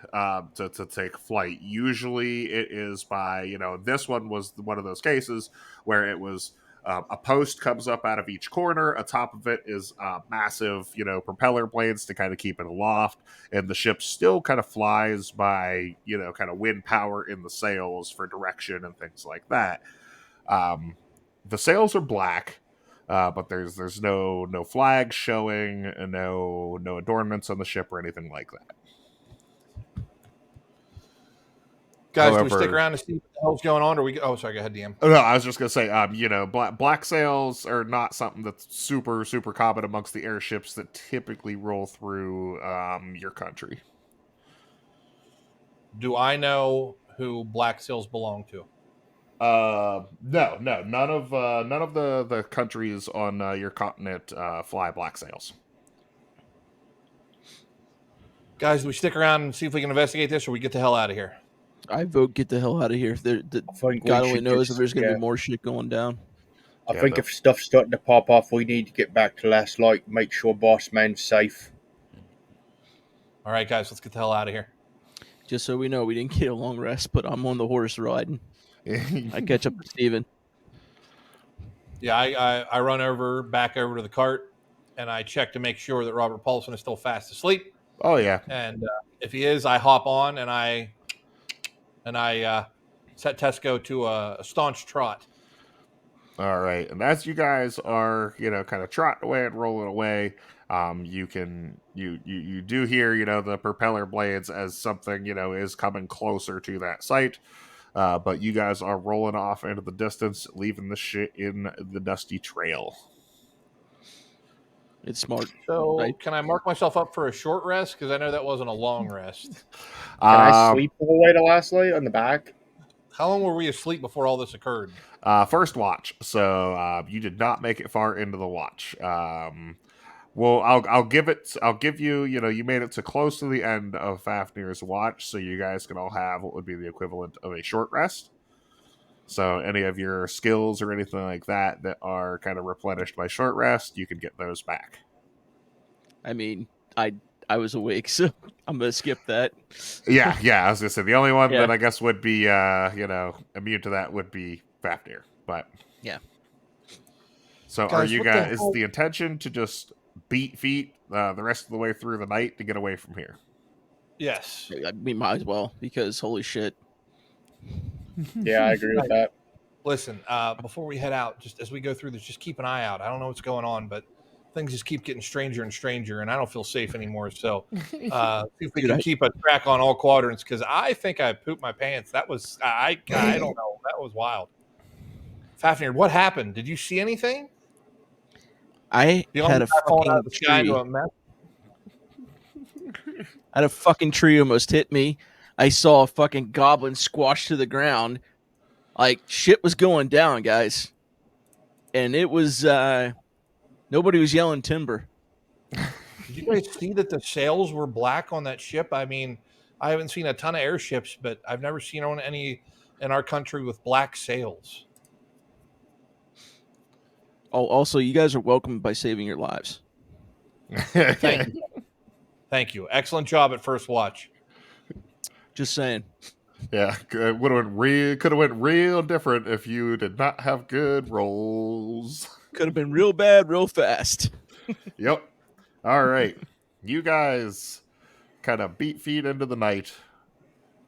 to take flight. Usually it is by, this one was one of those cases where it was a post comes up out of each corner. Atop of it is massive, propeller blades to kind of keep it aloft. And the ship still kind of flies by, kind of wind power in the sails for direction and things like that. The sails are black. But there's no flags showing, no adornments on the ship or anything like that. Guys, do we stick around to see what the hell's going on, or we? Oh, sorry, go ahead, DM. No, I was just gonna say, black sails are not something that's super common amongst the airships that typically roll through your country. Do I know who black sails belong to? No, none of the countries on your continent fly black sails. Guys, do we stick around and see if we can investigate this, or we get the hell out of here? I vote get the hell out of here. God only knows if there's going to be more shit going down. I think if stuff's starting to pop off, we need to get back to last light, make sure boss man's safe. All right, guys, let's get the hell out of here. Just so we know, we didn't get a long rest, but I'm on the horse riding. I catch up to Steven. Yeah, I run back over to the cart, and I check to make sure that Robert Paulson is still fast asleep. Oh, yeah. And if he is, I hop on, and I set Tesco to a staunch trot. All right. And as you guys are, kind of trotting away and rolling away, you do hear, the propeller blades as something, is coming closer to that site. but you guys are rolling off into the distance, leaving the shit in the dusty trail. It's smart. So, right? Can I mark myself up for a short rest? Because I know that wasn't a long rest. Can I sleep the whole way to last night on the back? How long were we asleep before all this occurred? First watch. So you did not make it far into the watch. Well, I'll give you. You know, you made it to close to the end of Fafnir's watch, so you guys can all have what would be the equivalent of a short rest. So any of your skills or anything like that are kind of replenished by short rest, you can get those back. I mean, I was awake, so I'm gonna skip that. Yeah. I was gonna say the only one that I guess would be immune to that would be Fafnir. But yeah. So guys, are you guys? Is the intention to just beat feet the rest of the way through the night to get away from here? Yes. We might as well, because holy shit. Yeah, I agree with that. Listen, before we head out, just as we go through this, just keep an eye out. I don't know what's going on, but things just keep getting stranger and stranger, and I don't feel safe anymore. So see if we can keep a track on all quadrants, because I think I pooped my pants. That was, I don't know. That was wild. Fafnir, what happened? Did you see anything? I had a fucking tree. I had a fucking tree almost hit me. I saw a fucking goblin squashed to the ground. Like, shit was going down, guys. And it was, nobody was yelling timber. Did you guys see that the sails were black on that ship? I mean, I haven't seen a ton of airships, but I've never seen on any in our country with black sails. Oh, also, you guys are welcome by saving your lives. Thank you. Thank you. Excellent job at first watch. Just saying. Yeah, it could have went real different if you did not have good rolls. Could have been real bad, real fast. Yep. All right, you guys kind of beat feet into the night,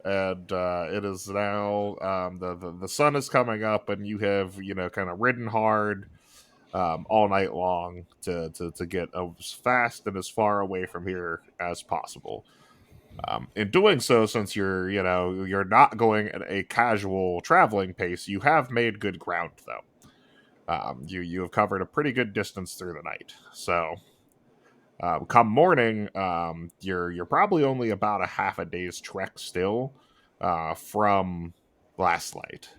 and it is now the sun is coming up, and you have kind of ridden hard all night long to get as fast and as far away from here as possible. In doing so, since you're not going at a casual traveling pace, you have made good ground though. You have covered a pretty good distance through the night. So, come morning, you're probably only about a half a day's trek still from last light.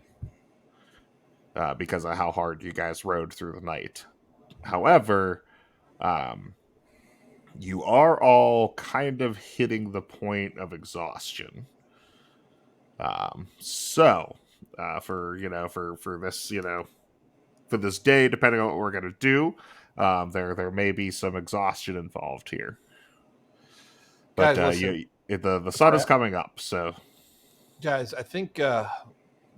Because of how hard you guys rode through the night. However, you are all kind of hitting the point of exhaustion. So, for this, for this day, depending on what we're gonna do, there may be some exhaustion involved here. But guys, the sun is coming up, so guys, I think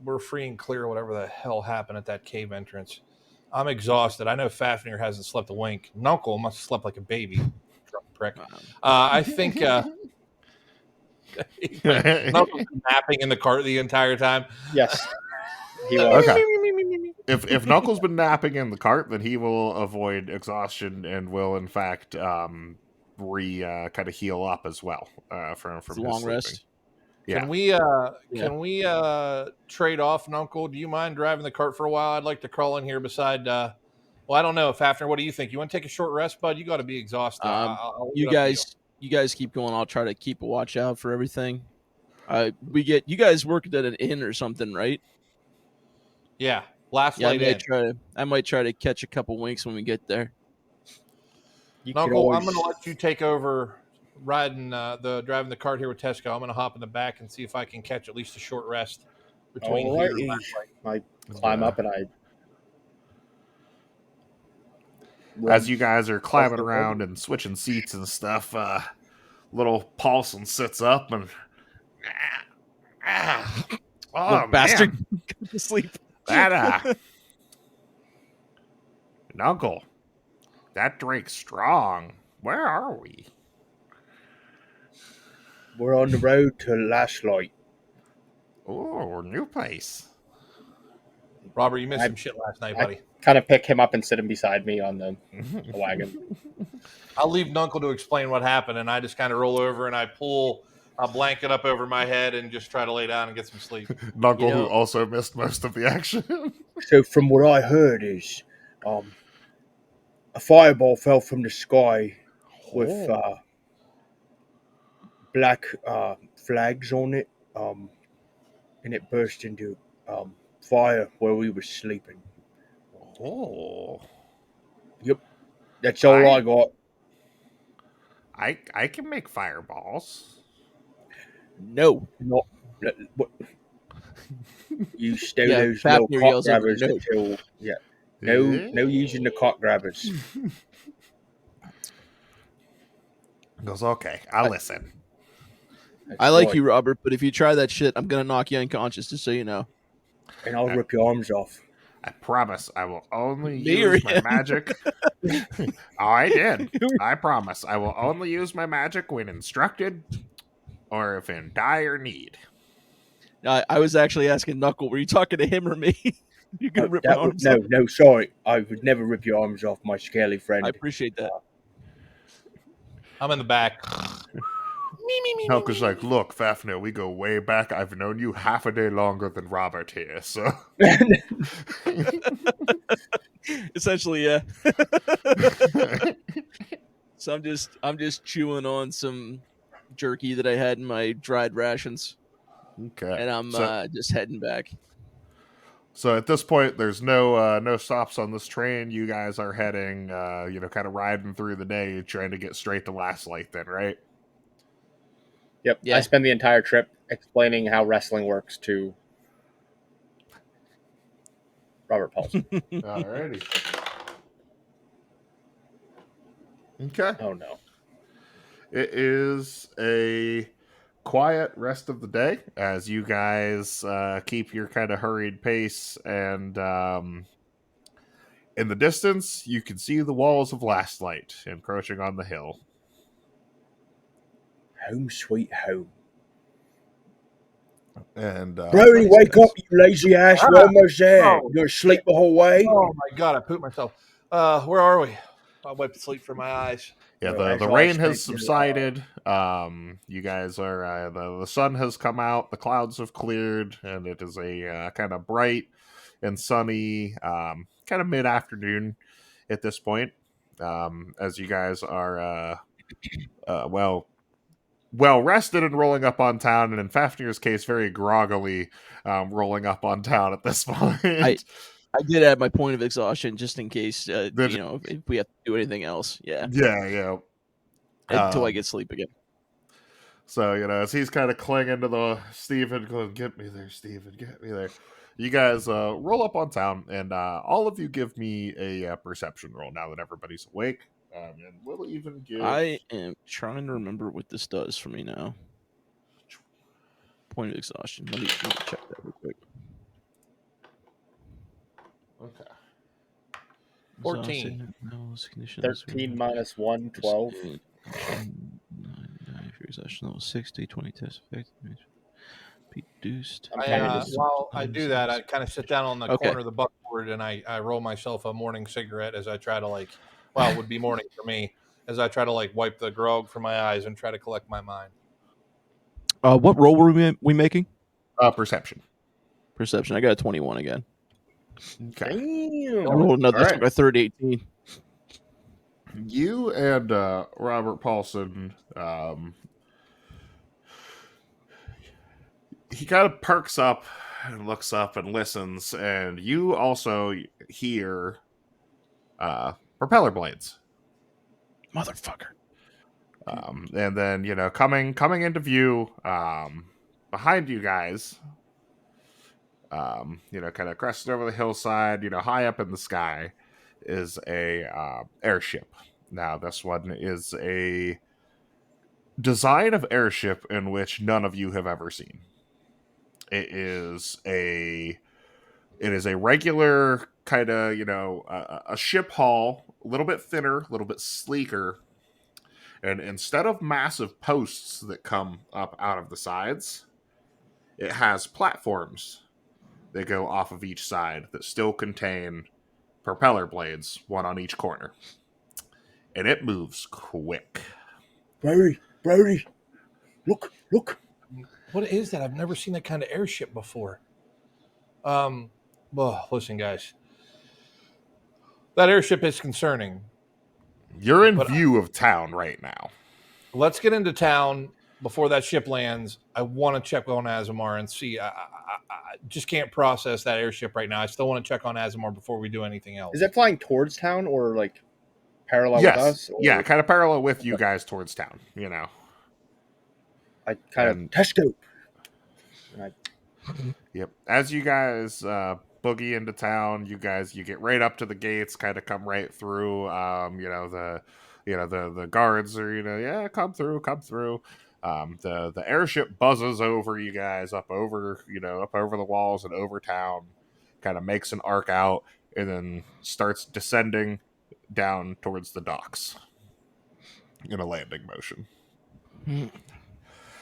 we're free and clear. Whatever the hell happened at that cave entrance, I'm exhausted. I know Fafnir hasn't slept a wink. Nuncle must have slept like a baby. Prick. I think Knuckles been napping in the cart the entire time. Yes, he was. Okay. If Knuckles been napping in the cart, then he will avoid exhaustion and will, in fact, kind of heal up as well from his long sleeping. rest. Yeah. Can we trade off, Nuncle? Do you mind driving the cart for a while? I'd like to crawl in here beside. Well, I don't know, Fafnir. What do you think? You want to take a short rest, bud? You got to be exhausted. You guys keep going. I'll try to keep a watch out for everything. You guys worked at an inn or something, right? Yeah, last night. I might try to catch a couple winks when we get there. Nuncle, I'm going to let you take over driving the cart here with Tesco. I'm going to hop in the back and see if I can catch at least a short rest between here and last night. I climb up and I. As you guys are climbing around and switching seats and stuff, little Paulson sits up and oh bastard, go to sleep. That Nuncle, that drink's strong. Where are we? We're on the road to Lashlight. Oh, new place. Robert, you missed some shit last night, buddy. Kind of pick him up and sit him beside me on the wagon. I'll leave Nuncle to explain what happened, and I just kind of roll over and I pull I'll blanket up over my head and just try to lay down and get some sleep. Knuckle, who also missed most of the action. So from what I heard is, a fireball fell from the sky with black flags on it, and it burst into fire where we were sleeping. Oh. Yep, that's all I got. I can make fireballs. No. Not what you stole Yeah, those little Fafnir cock yells over, grabbers "No." until no using the cock grabbers. Goes, okay, I'll listen. That's I like right. you, Robert, but if you try that shit, I'm gonna knock you unconscious, just so you know. And I'll rip your arms off. I promise I will only Me or use my him? magic. Oh, I did. I promise I will only use my magic when instructed or if in dire need. I was actually asking Knuckle, were you talking to him or me? You gonna rip my arms off? No, sorry. I would never rip your arms off, my scaly friend. I appreciate that. I'm in the back. Helka's like, look, Fafnir, we go way back. I've known you half a day longer than Robert here, so. Essentially, yeah. So I'm just chewing on some jerky that I had in my dried rations. Okay. And I'm just heading back. So at this point, there's no stops on this train. You guys are heading, kind of riding through the day, trying to get straight to Last Light then, right? Yep. Yeah. I spend the entire trip explaining how wrestling works to Robert Paulson. Alrighty. Okay. Oh, no. It is a quiet rest of the day as you guys keep your kind of hurried pace, and in the distance you can see the walls of Last Light encroaching on the hill. Home sweet home. And Brody, wake up, you lazy ass. We're almost there. You're going to sleep the whole way? Oh my god, I pooped myself. Where are we? I wiped the sleep from my eyes. Yeah, Well, the rain has subsided. You guys are the sun has come out, the clouds have cleared, and it is a kind of bright and sunny kind of mid-afternoon at this point. As you guys are well rested and rolling up on town, and in Fafnir's case, very groggily rolling up on town at this point. I did add my point of exhaustion just in case, if we have to do anything else. Yeah. Yeah. Until I get sleep again. So, as he's kind of clinging to the Steven, going, get me there, Steven, get me there. You guys roll up on town, and all of you give me a perception roll now that everybody's awake. And we'll even give... I am trying to remember what this does for me now. Point of exhaustion. Let me check that real quick. Okay. 14. 13 minus 1, 12. Exhaustion level 60, 20 test effect. Reduced. While I do that, I kind of sit down on the Okay. corner of the buckboard and I roll myself a morning cigarette as I try to it would be morning for me, as I try to wipe the grog from my eyes and try to collect my mind. What roll were we making? Perception. Perception. I got a 21 again. Okay. I rolled another All right. a third 18. You and Robert Paulson, he kind of perks up and looks up and listens, and you also hear propeller blades. Motherfucker. And then, coming into view behind you guys, kind of cresting over the hillside, high up in the sky, is a airship. Now, this one is a design of airship in which none of you have ever seen. It is a regular kind of, a ship hull, a little bit thinner, a little bit sleeker. And instead of massive posts that come up out of the sides, it has platforms that go off of each side that still contain propeller blades, one on each corner. And it moves quick. Brody, look, Look. What is that? I've never seen that kind of airship before. Well, listen, guys. That airship is concerning. You're in view of town right now. Let's get into town before that ship lands. I want to check on Azamar and see. I just can't process that airship right now. I still want to check on Azamar before we do anything else. Is it flying towards town or like parallel with us? Or... Yeah, kind of parallel with you guys towards town, you know. I kind of Tesco. Yep. As you guys boogie into town, you get right up to the gates, kind of come right through. The guards are come through. The airship buzzes over you guys up over the walls and over town, kind of makes an arc out and then starts descending down towards the docks in a landing motion.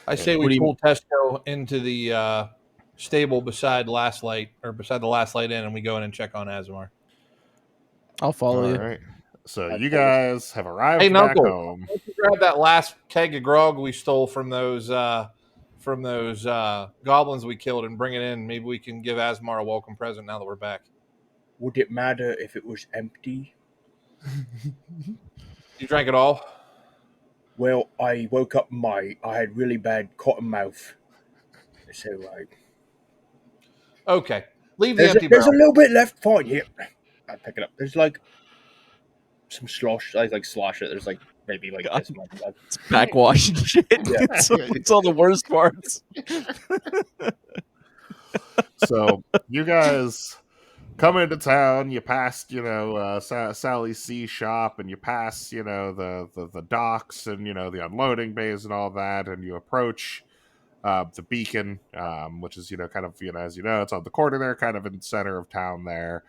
I say we pull Tesco into the stable beside the last light inn, and we go in and check on Azamar. I'll follow you. All right. So you guys have arrived back Knuckle, home. Let's grab that last keg of grog we stole from those goblins we killed and bring it in. Maybe we can give Azamar a welcome present now that we're back. Would it matter if it was empty? You drank it all? Well, I woke up I had really bad cotton mouth. So, okay. Leave the empty There's barrel. a little bit left. Fine, here. I pick it up. There's like some slosh. I like slosh it. There's like maybe like this much left. It's backwash and shit. Yeah. It's all the worst parts. So you guys come into town. You pass, Sally's Sea Shop, and you pass, the docks and the unloading bays and all that, and you approach the beacon, which is kind of as it's on the corner there, kind of in the center of town there.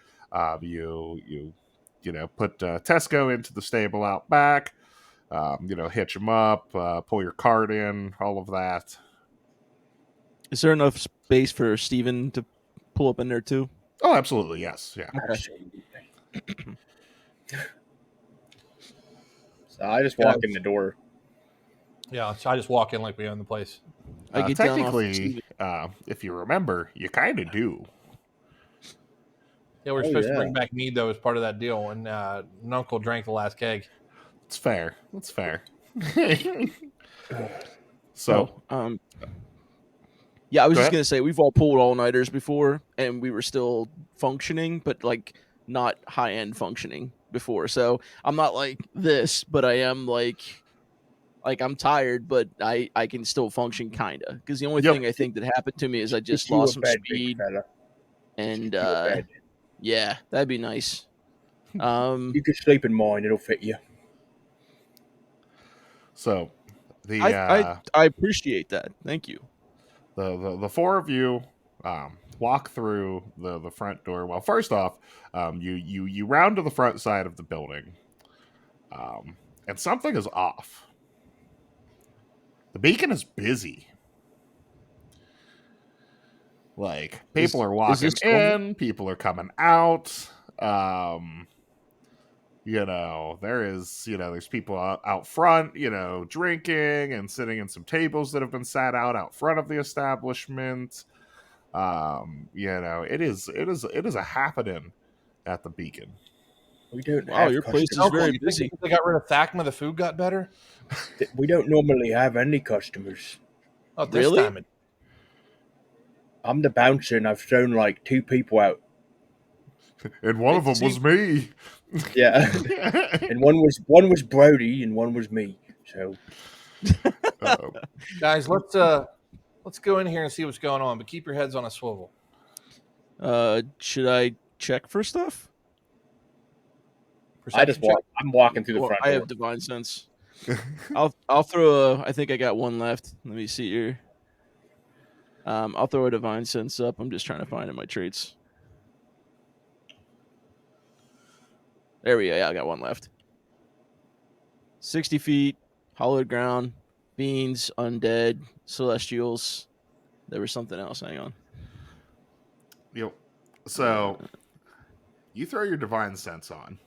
You put Tesco into the stable out back. Hitch him up, pull your cart in, all of that. Is there enough space for Steven to pull up in there too? Oh, absolutely, yes. Yeah. Absolutely. So I just walk in the door. Yeah, so I just walk in like we own the place. I get down off technically, if you remember, you kind of do. Yeah, we're supposed to bring back mead, though, as part of that deal, and Uncle drank the last keg. It's fair. So, yeah, I was just going to say, we've all pulled all-nighters before, and we were still functioning, but, like, not high-end functioning before. So I'm not like this, but I am, like I'm tired, but I can still function, kind of. Because the only thing I think that happened to me is I just lost some speed. And, yeah, that'd be nice. You can sleep in mine; it'll fit you. So, I appreciate that. Thank you. The four of you walk through the front door. Well, first off, you round to the front side of the building, and something is off. The beacon is busy. Like, people are walking in, people are coming out. There's people out front, drinking and sitting in some tables that have been sat out front of the establishment. It is a happening at the beacon. We don't have your place is very busy. They got rid of Thakma, the food got better? We don't normally have any customers. Oh, this really? time I'm the bouncer, and I've thrown like 2 people out. And one of them was me. Yeah, and one was Brody, and one was me. So, guys, let's go in here and see what's going on, but keep your heads on a swivel. Should I check for stuff? I just walk. I'm walking through the front door. I have divine sense. I'll throw I think I got one left. Let me see here. I'll throw a divine sense up. I'm just trying to find it in my traits. There we go. Yeah, I got one left. 60 feet, hollowed ground, beings, undead, celestials. There was something else. Hang on. Yep. So you throw your divine sense on,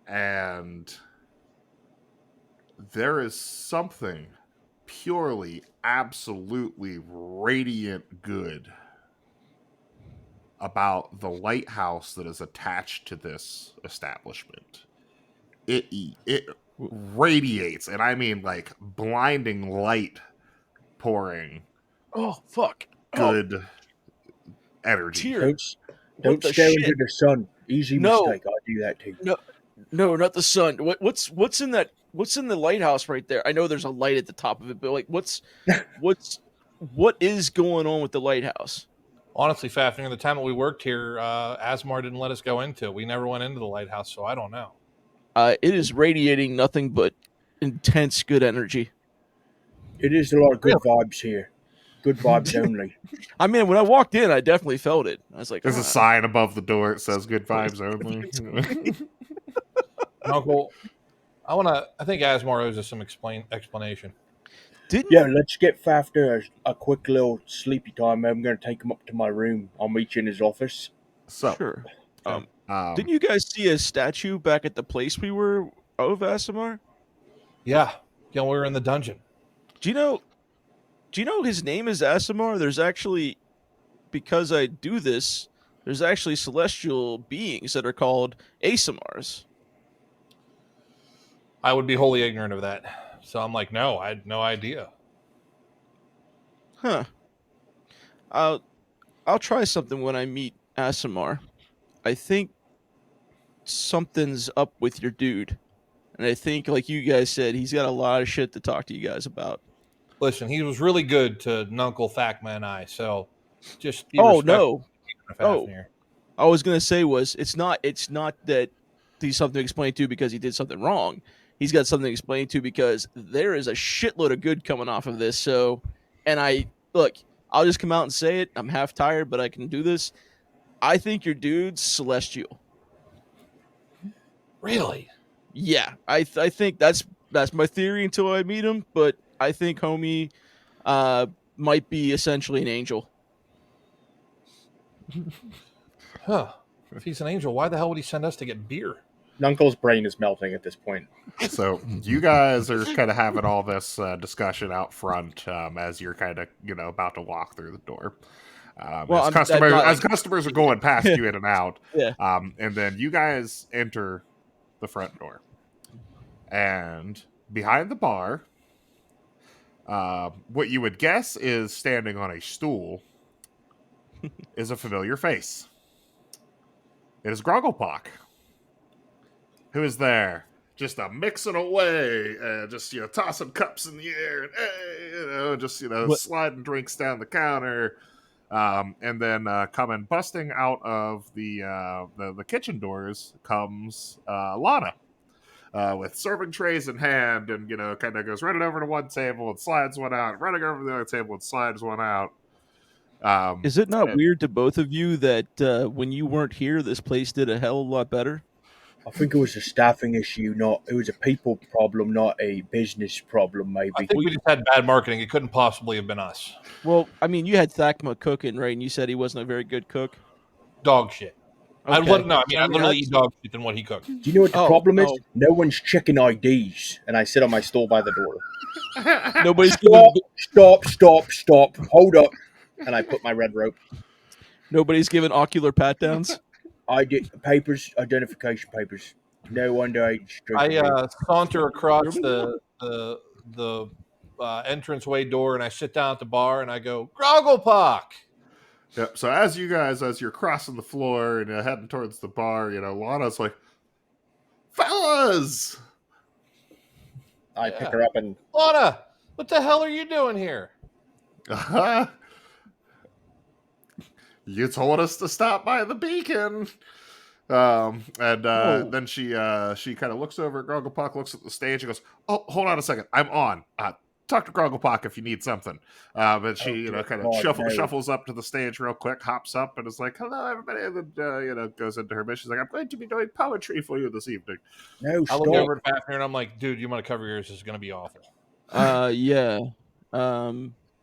and there is something purely, absolutely radiant good about the lighthouse that is attached to this establishment. It radiates, and I mean like blinding light pouring. Oh fuck! Good energy. Tear. Don't stare into the sun. Easy mistake. I'll do that too. No, not the sun. What's in that? What's in the lighthouse right there? I know there's a light at the top of it, but like, what is going on with the lighthouse? Honestly, Fafnir, the time that we worked here, Asmar didn't let us go into it. We never went into the lighthouse, so I don't know. It is radiating nothing but intense good energy. It is a lot of good vibes here. Good vibes only. I mean, when I walked in, I definitely felt it. I was like, there's a sign above the door that says "Good vibes only." Uncle, I think Asmar owes us some explanation. Yeah, let's get Fafnir a quick little sleepy time. I'm going to take him up to my room. I'll meet you in his office. So, sure. Didn't you guys see a statue back at the place we were of Asimar? Yeah, we were in the dungeon. Do you know his name is Asimar? There's actually, because I do this, there's actually celestial beings that are called Asimars. I would be wholly ignorant of that. So I'm like, no, I had no idea. Huh. I'll try something when I meet Asimar. I think something's up with your dude. And I think, like you guys said, he's got a lot of shit to talk to you guys about. Listen, he was really good to Nuncle, Thakma, and I, so just be no. Fafnir. I was going to say it's not that he's something to explain to because he did something wrong. He's got something to explain to because there is a shitload of good coming off of this. So, and I'll just come out and say it. I'm half tired, but I can do this. I think your dude's celestial. Really? Yeah, I think that's my theory until I meet him. But I think homie might be essentially an angel. Huh. If he's an angel, why the hell would he send us to get beer? Nuncle's brain is melting at this point. So you guys are kind of having all this discussion out front as you're kind of about to walk through the door. As customers are going past you in and out, yeah. And then you guys enter the front door, and behind the bar, what you would guess is standing on a stool is a familiar face. It is Grogglepock, who is there, just mixing away, just tossing cups in the air, and just sliding drinks down the counter, and then busting out of the kitchen doors comes Lana, with serving trays in hand, and kind of goes running over to one table and slides one out, running over to the other table and slides one out. Is it not weird to both of you that when you weren't here, this place did a hell of a lot better? I think it was a staffing issue, it was a people problem, not a business problem, maybe. I think we just had bad marketing. It couldn't possibly have been us. Well, I mean, you had Thakma cooking, right? And you said he wasn't a very good cook. Dog shit. Okay. I literally eat dog shit than what he cooked. Do you know what the problem is? No one's checking IDs. And I sit on my stool by the door. Nobody's Stop. Hold up. And I put my red rope. Nobody's giving ocular pat downs. Papers, identification papers. No underage. I saunter across the entranceway door, and I sit down at the bar, and I go, Grogglepock! Yep. So as you're crossing the floor and heading towards the bar, Lana's like, fellas! I pick her up and... Lana, what the hell are you doing here? You told us to stop by the beacon. Then she kind of looks over at Grogglepock, looks at the stage, and goes, "Oh, hold on a second, I'm on. Talk to Grogglepock if you need something." But she, shuffles up to the stage real quick, hops up, and is like, "Hello, everybody." And then, goes into her mission. She's like, "I'm going to be doing poetry for you this evening." No, I look over at Fafnir, and I'm like, "Dude, you want to cover yours? This is going to be awful." Yeah.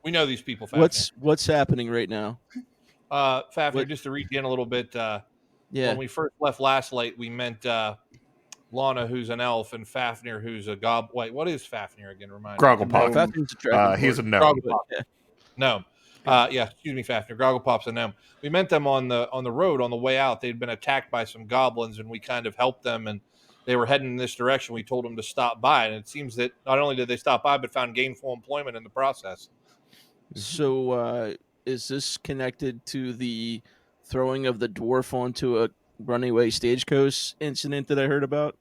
We know these people, Fafnir. What's happening right now? Fafnir, just to read in a little bit. When we first left last night, we met Lana, who's an elf, and Fafnir, who's a goblin. Wait, what is Fafnir again? Remind me. Grogglepop. Fafnir's a dragon. He's a gnome. Gnome. Yeah, excuse me, Fafnir. Grogglepop's a gnome. We met them on the road on the way out. They'd been attacked by some goblins, and we kind of helped them, and they were heading in this direction. We told them to stop by, and it seems that not only did they stop by, but found gainful employment in the process. So, is this connected to the throwing of the dwarf onto a runaway stagecoach incident that I heard about?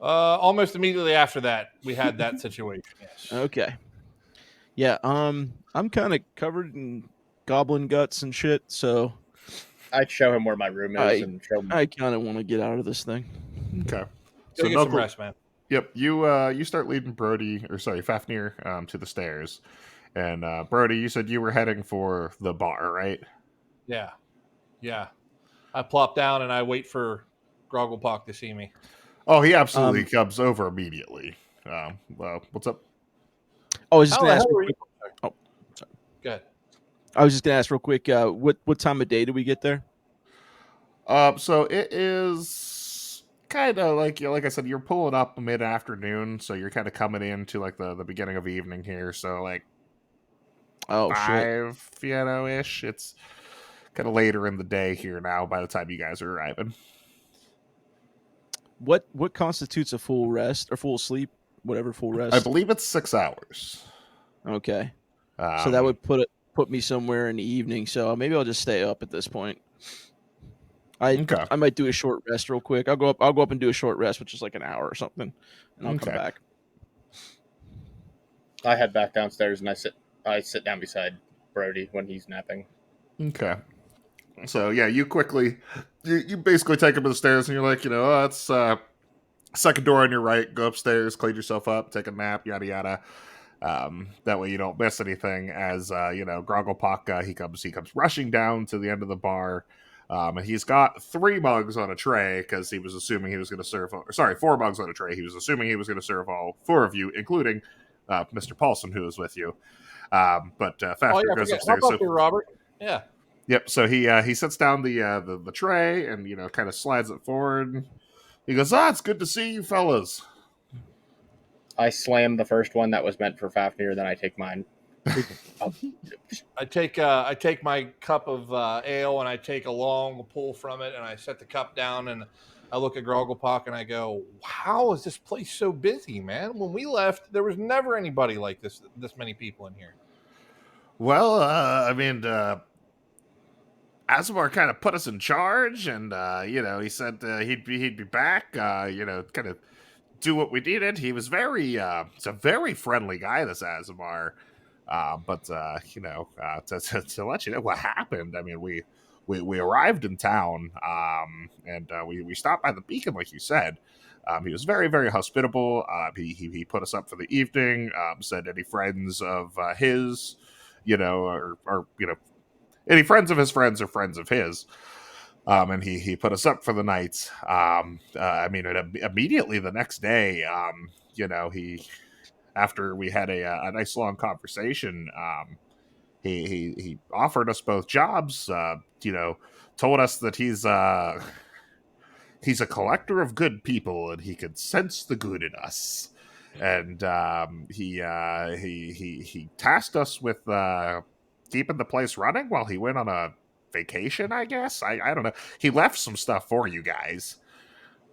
Almost immediately after that, we had that situation. Yes. Okay. Yeah. I'm kind of covered in goblin guts and shit, so I'd show him where my room is and show him. I kind of want to get out of this thing. Okay. So get some rest, man. Yep. You start leading Fafnir to the stairs. And Brody, you said you were heading for the bar, right? Yeah. I plop down and I wait for Grogglepop to see me. Oh, he absolutely comes over immediately. What's up? I was just going to ask. Oh, sorry. Go ahead. I was just going to ask real quick. What time of day do we get there? So it is kind of like I said, you're pulling up mid afternoon, so you're kind of coming into like the beginning of evening here. So like 5, ish. It's kind of later in the day here now. By the time you guys are arriving. What constitutes a full rest or full sleep? Whatever full rest. I believe it's 6 hours. Okay. So that would put me somewhere in the evening. So maybe I'll just stay up at this point. I might do a short rest real quick. I'll go up and do a short rest, which is like an hour or something, and I'll come back. I head back downstairs and I sit down beside Brody when he's napping. Okay. So yeah, you basically take him to the stairs and you're like, that's second door on your right, go upstairs, clean yourself up, take a nap, yada yada. That way you don't miss anything. As Grogglepop, he comes rushing down to the end of the bar. And he's got 3 mugs on a tray because he was assuming he was going to serve. 4 mugs on a tray. He was assuming he was going to serve all 4 of you, including Mr. Paulson, who is with you. But Fafnir goes upstairs. How about you, Robert? Yeah. Yep. So he sets down the tray and kind of slides it forward. He goes, it's good to see you fellas. I slam the first one that was meant for Fafnir, then I take mine. I take my cup of ale and I take a long pull from it and I set the cup down and I look at Grogglepop and I go, "How is this place so busy, man? When we left, there was never anybody like this many people in here." Well, Azamar kind of put us in charge, and he said he'd be back. Kind of do what we needed. He was he's a very friendly guy, this Azamar. But to let you know what happened, I mean, we arrived in town, and we stopped by the beacon, like you said. He was very, very hospitable. He put us up for the evening. Said any friends of his, or any friends of his friends or friends of his. And he put us up for the night. Immediately the next day, after we had a nice long conversation, he offered us both jobs. Told us that he's a collector of good people and he could sense the good in us. And he tasked us with keeping the place running while he went on a vacation, I guess. I don't know. He left some stuff for you guys.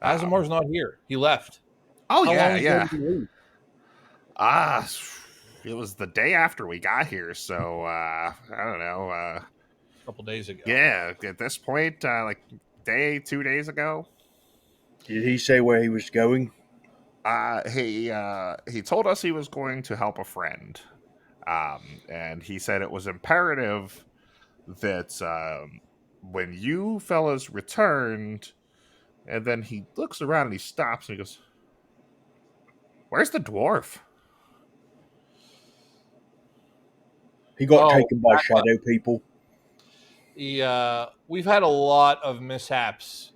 Azamar's not here. He left. Oh, yeah. It was the day after we got here, so I don't know. A couple days ago. Yeah, at this point, 2 days ago. Did he say where he was going? He told us he was going to help a friend, and he said it was imperative that when you fellas returned, and then he looks around and he stops and he goes, "Where's the dwarf?" He got taken by shadow people. We've had a lot of mishaps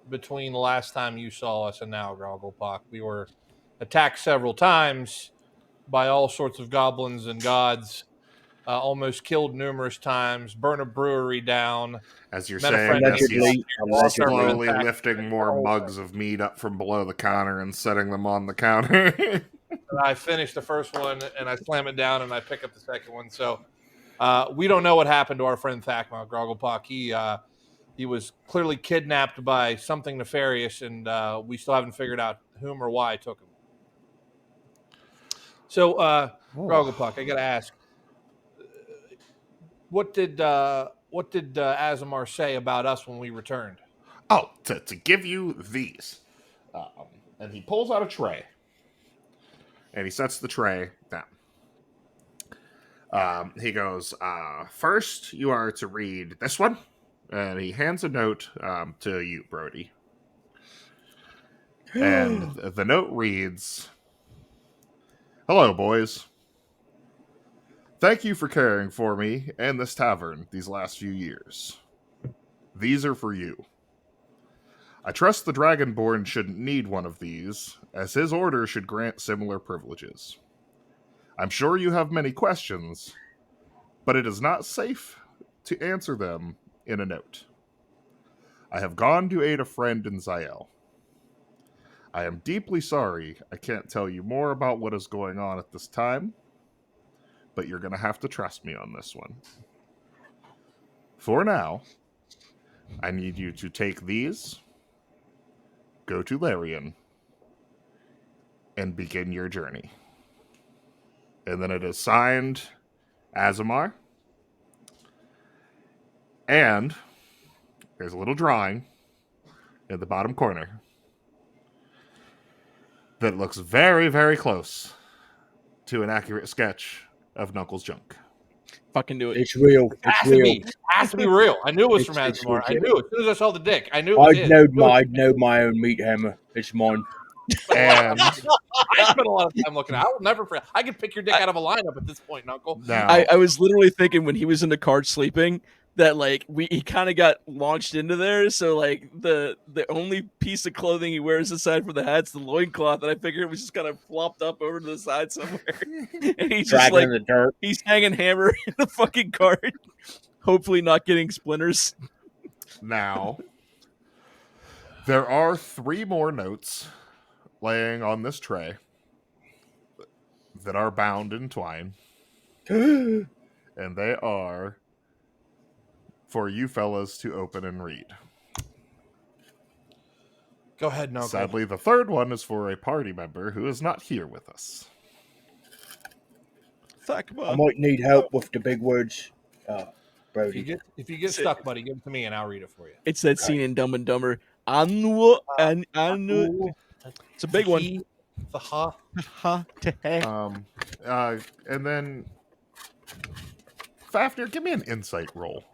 between the last time you saw us and now, Grogglepop. We were attacked several times by all sorts of goblins and gods. almost killed numerous times, burn a brewery down. As you're met a saying friend this, he's lost our slowly friend lifting more mugs of meat up from below the counter and setting them on the counter. And I finish the first one, and I slam it down, and I pick up the second one. So we don't know what happened to our friend Thakma Grogglepock. He was clearly kidnapped by something nefarious, and we still haven't figured out whom or why took him. So, Grogglepock, I got to ask, what did Azamar say about us when we returned? Oh, to give you these. And he pulls out a tray. And he sets the tray down. He goes, first you are to read this one. And he hands a note to you, Brody. And the note reads, "Hello, boys. Thank you for caring for me and this tavern these last few years. These are for you. I trust the Dragonborn shouldn't need one of these, as his order should grant similar privileges. I'm sure you have many questions, but it is not safe to answer them in a note. I have gone to aid a friend in Zael. I am deeply sorry I can't tell you more about what is going on at this time, but you're going to have to trust me on this one. For now, I need you to take these, go to Larian, and begin your journey." And then it is signed Azamar. And there's a little drawing in the bottom corner that looks very, very close to an accurate sketch of Knuckles' junk. Fucking do it. It's real. It's real. It has to be real. I knew it was from It's Azamar. I legit. knew it. As soon as I saw the dick, I knew it was I his. know my own meat hammer. It's mine. And I spent a lot of time looking. I will never forget. I could pick your dick out of a lineup at this point, Uncle. now, I was literally thinking when he was in the cart sleeping that like he kind of got launched into there. So like the only piece of clothing he wears aside from the hat's the loincloth, and I figured it was just kind of flopped up over to the side somewhere. And he's just Dragging like in the dirt. he's hanging hammer in the fucking cart, hopefully not getting splinters. now, there are 3 more notes laying on this tray that are bound in twine. And they are for you fellas to open and read. Go ahead, Uncle. Sadly, the 3rd one is for a party member who is not here with us. I might need help with the big words, Brody. If you get stuck, buddy, give it to me and I'll read it for you. It's that scene in Dumb and Dumber. Anu. It's a big one. The ha. And then Fafnir, give me an insight roll.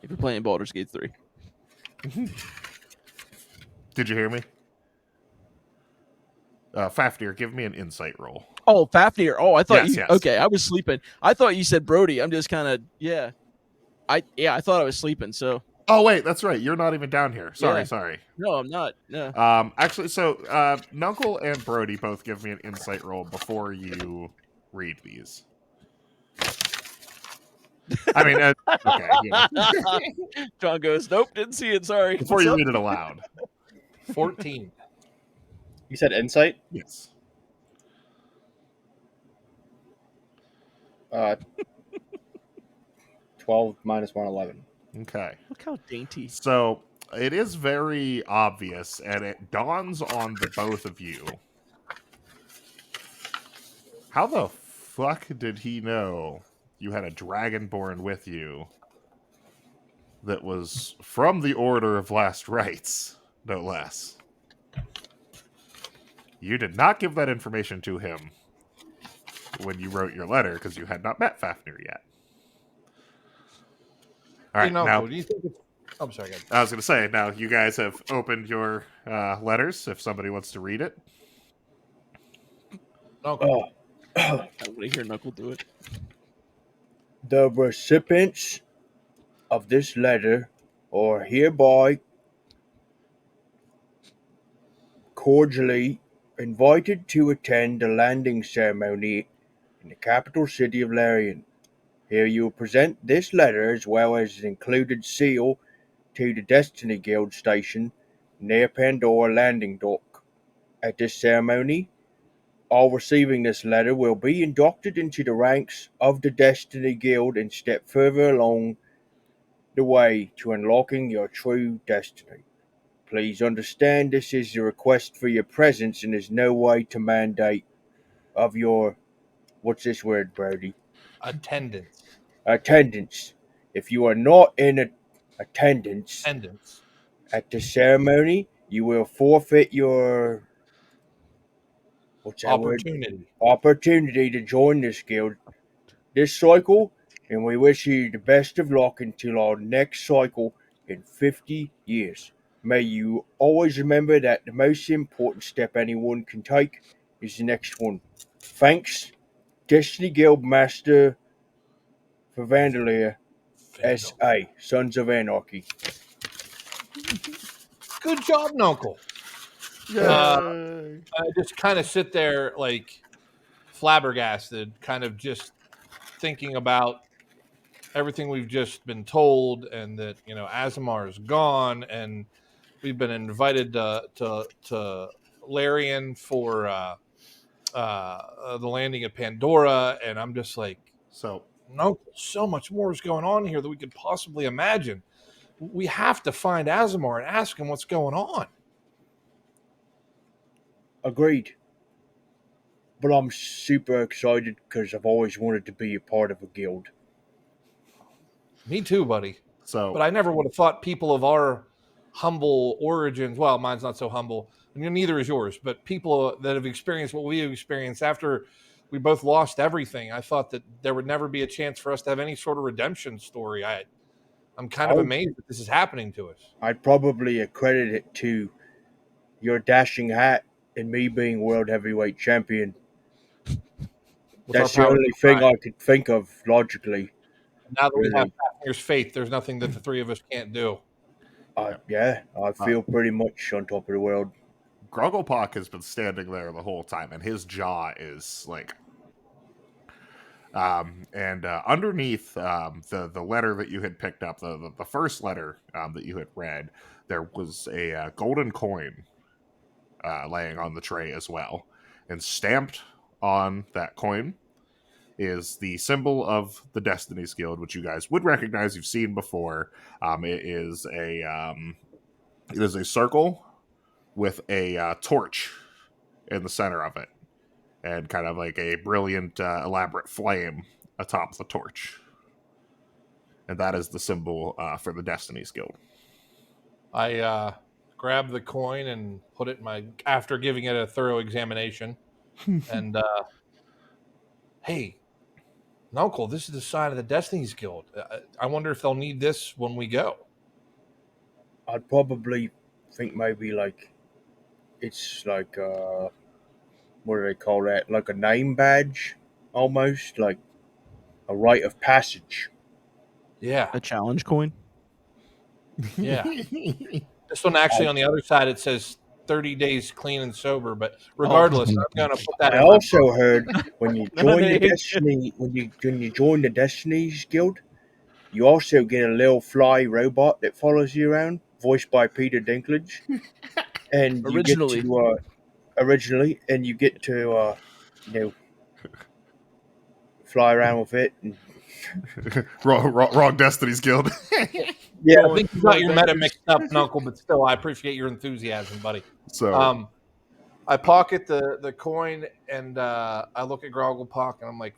If you're playing Baldur's Gate 3. Did you hear me? Fafnir, give me an insight roll. Oh, Fafnir. Oh, I thought Yes. Okay, I was sleeping. I thought you said Brody. I'm just kind of I thought I was sleeping. So. Oh wait, that's right. You're not even down here. Sorry. No, I'm not. No. Actually, so Knuckle and Brody both give me an insight roll before you read these. I mean, okay. Yeah. John goes, nope, didn't see it. Sorry. Before you read it aloud. 14. You said insight? Yes. 12 minus 1, 11. Okay. Look how dainty. So it is very obvious, and it dawns on the both of you. How the fuck did he know you had a Dragonborn with you that was from the Order of Last Rites, no less? You did not give that information to him when you wrote your letter, because you had not met Fafnir yet. All right, now, do you think it's... I'm sorry, guys. I was going to say, now you guys have opened your letters, if somebody wants to read it. Uncle. I want to hear Knuckle do it. The recipients of this letter are hereby cordially invited to attend the landing ceremony in the capital city of Larian. Here you will present this letter as well as an included seal to the Destiny Guild station near Pandora landing dock. At this ceremony, all receiving this letter will be inducted into the ranks of the Destiny Guild and step further along the way to unlocking your true destiny. Please understand this is a request for your presence and is no way to mandate of your, what's this word, Brody? Attendance. Attendance. If you are not in attendance Attendance. at the ceremony, you will forfeit your, what's that Opportunity. word? Opportunity to join this guild this cycle, and we wish you the best of luck until our next cycle in 50 years. May you always remember that the most important step anyone can take is the next one. Thanks, Destiny Guild Master for Vanderleer, S.A., Sons of Anarchy. Good job, Nuncle. I just kind of sit there like flabbergasted, kind of just thinking about everything we've just been told, and that Azamar is gone, and we've been invited to Larian for the landing at Pandora, and I'm just like, no, so much more is going on here that we could possibly imagine. We have to find Azamar and ask him what's going on. Agreed. But I'm super excited because I've always wanted to be a part of a guild. Me too, buddy. But I never would have thought people of our humble origins, well, mine's not so humble, and neither is yours, but people that have experienced what we have experienced after we both lost everything, I thought that there would never be a chance for us to have any sort of redemption story. I'm kind of amazed that this is happening to us. I'd probably accredit it to your dashing hat and me being world heavyweight champion. That's the only thing I could think of logically. Now that we have Fafnir's faith, there's nothing that the three of us can't do. Yeah, I feel pretty much on top of the world. Grogglepock has been standing there the whole time, and his jaw is like... and underneath the letter that you had picked up, the first letter that you had read, there was a golden coin laying on the tray as well. And stamped on that coin is the symbol of the Destiny's Guild, which you guys would recognize. You've seen before. It is a circle with a torch in the center of it, and kind of like a brilliant, elaborate flame atop the torch. And that is the symbol for the Destiny's Guild. I grabbed the coin and put it in after giving it a thorough examination. And, hey, Nuncle, this is the sign of the Destiny's Guild. I wonder if they'll need this when we go. I'd probably think maybe it's like what do they call that? Like a name badge, almost like a rite of passage. Yeah, a challenge coin. Yeah, this one actually on the other side it says 30 days clean and sober. But regardless, I'm gonna put that. I also heard when you join the Destiny, when you join the Destiny's Guild, you also get a little fly robot that follows you around, voiced by Peter Dinklage. And originally, you get to fly around with it. And... wrong Destiny's Guild. Yeah, I think you got your meta mixed up, Nuncle, but still, I appreciate your enthusiasm, buddy. So, I pocket the coin and I look at Grogglepock and I'm like,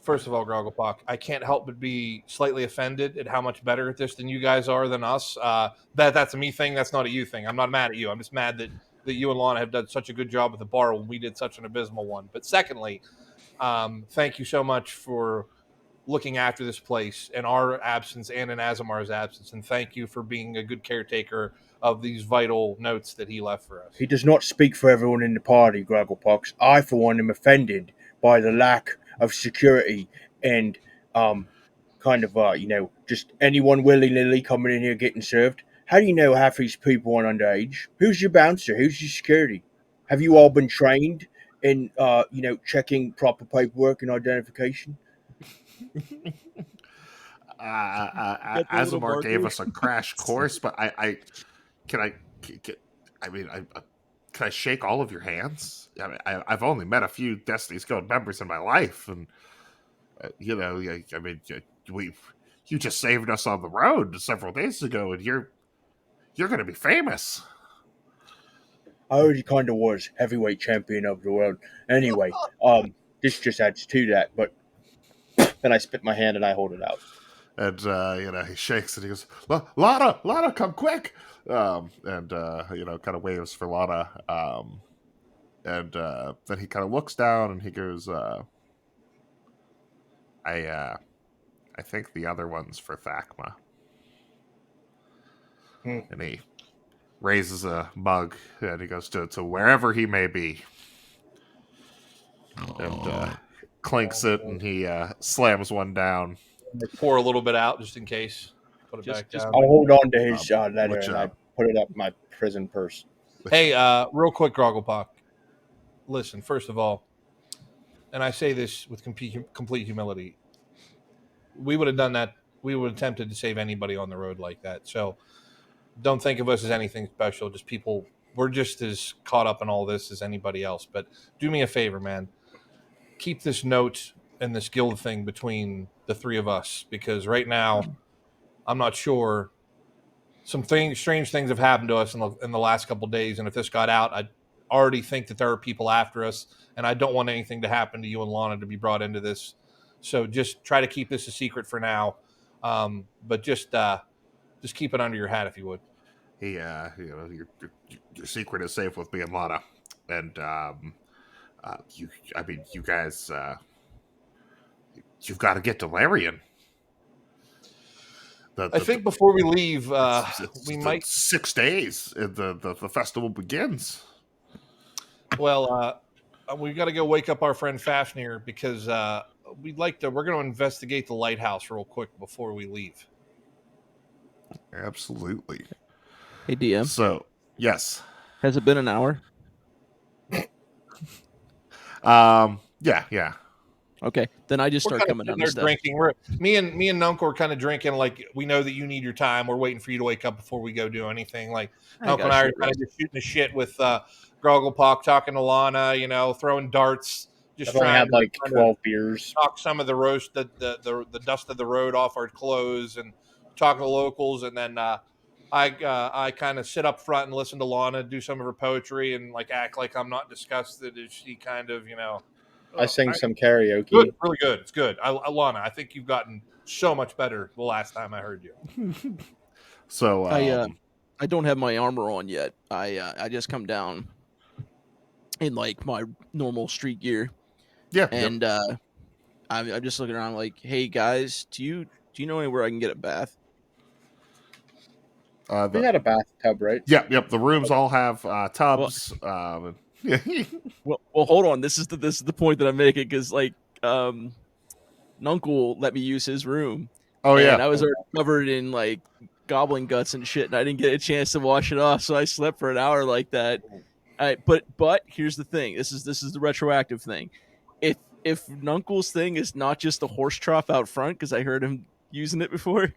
first of all, Grogglepock, I can't help but be slightly offended at how much better at this than you guys are than us. That's a me thing. That's not a you thing. I'm not mad at you. I'm just mad that you and Lana have done such a good job at the bar when we did such an abysmal one. But secondly, thank you so much for looking after this place in our absence and in Azamar's absence. And thank you for being a good caretaker of these vital notes that he left for us. He does not speak for everyone in the party, Grogglepox. I, for one, am offended by the lack of security and just anyone willy-nilly coming in here getting served. How do you know half these people are underage? Who's your bouncer? Who's your security? Have you all been trained in, checking proper paperwork and identification? Azamar gave us a crash course, but can I shake all of your hands? I mean, I've only met a few Destiny's Guild members in my life, and you just saved us on the road several days ago, and you're going to be famous. I already kind of was heavyweight champion of the world. Anyway, this just adds to that. But then I spit my hand and I hold it out. And he shakes and he goes, Lana, come quick! Kind of waves for Lana. Then he kind of looks down and he goes, I think the other one's for Thakma. And he raises a mug and he goes to wherever he may be. And clinks it and he slams one down. Pour a little bit out just in case. Put it back down. I'll hold on to his letter and I put it up my prison purse. Hey, real quick, Grogglepock. Listen, first of all, and I say this with complete humility, we would have done that. We would have attempted to save anybody on the road like that. So don't think of us as anything special. Just people, we're just as caught up in all this as anybody else. But do me a favor, man. Keep this note and this guild thing between the three of us, because right now I'm not sure. Some strange things have happened to us in the last couple of days, and if this got out, I already think that there are people after us, and I don't want anything to happen to you and Lana to be brought into this. So just try to keep this a secret for now, but just keep it under your hat if you would. Your secret is safe with me and Lana, and you guys, you've got to get to Larian. I think before we leave, we might 6 days. The festival begins. Well, we've got to go wake up our friend Fafnir because we're going to investigate the lighthouse real quick before we leave. Absolutely. Hey, DM. So, yes. Has it been an hour? Yeah. Okay, then I just start coming down the steps. Drinking. Me and Nuncle are kind of drinking. Like, we know that you need your time. We're waiting for you to wake up before we go do anything. Like, Nuncle and I are kind of just shooting the shit with Grogglepock, talking to Lana, throwing darts. Just I've only had like 12 beers. Knock some of the roast, the dust of the road off our clothes, and talk to locals. And then I kind of sit up front and listen to Lana do some of her poetry and like act like I'm not disgusted as she kind of, I sing some karaoke. Good, really good. It's good. Lana, I think you've gotten so much better the last time I heard you. So I don't have my armor on yet. I just come down in like my normal street gear. Yeah. And I'm just looking around like, hey guys, do you know anywhere I can get a bath? We had a bathtub, right? Yep. The rooms all have tubs. Well, hold on. This is the point that I'm making, because like Nuncle let me use his room. Oh yeah. And I was already covered in like goblin guts and shit, and I didn't get a chance to wash it off, so I slept for an hour like that. But here's the thing. This is the retroactive thing. If Nuncle's thing is not just the horse trough out front, because I heard him using it before,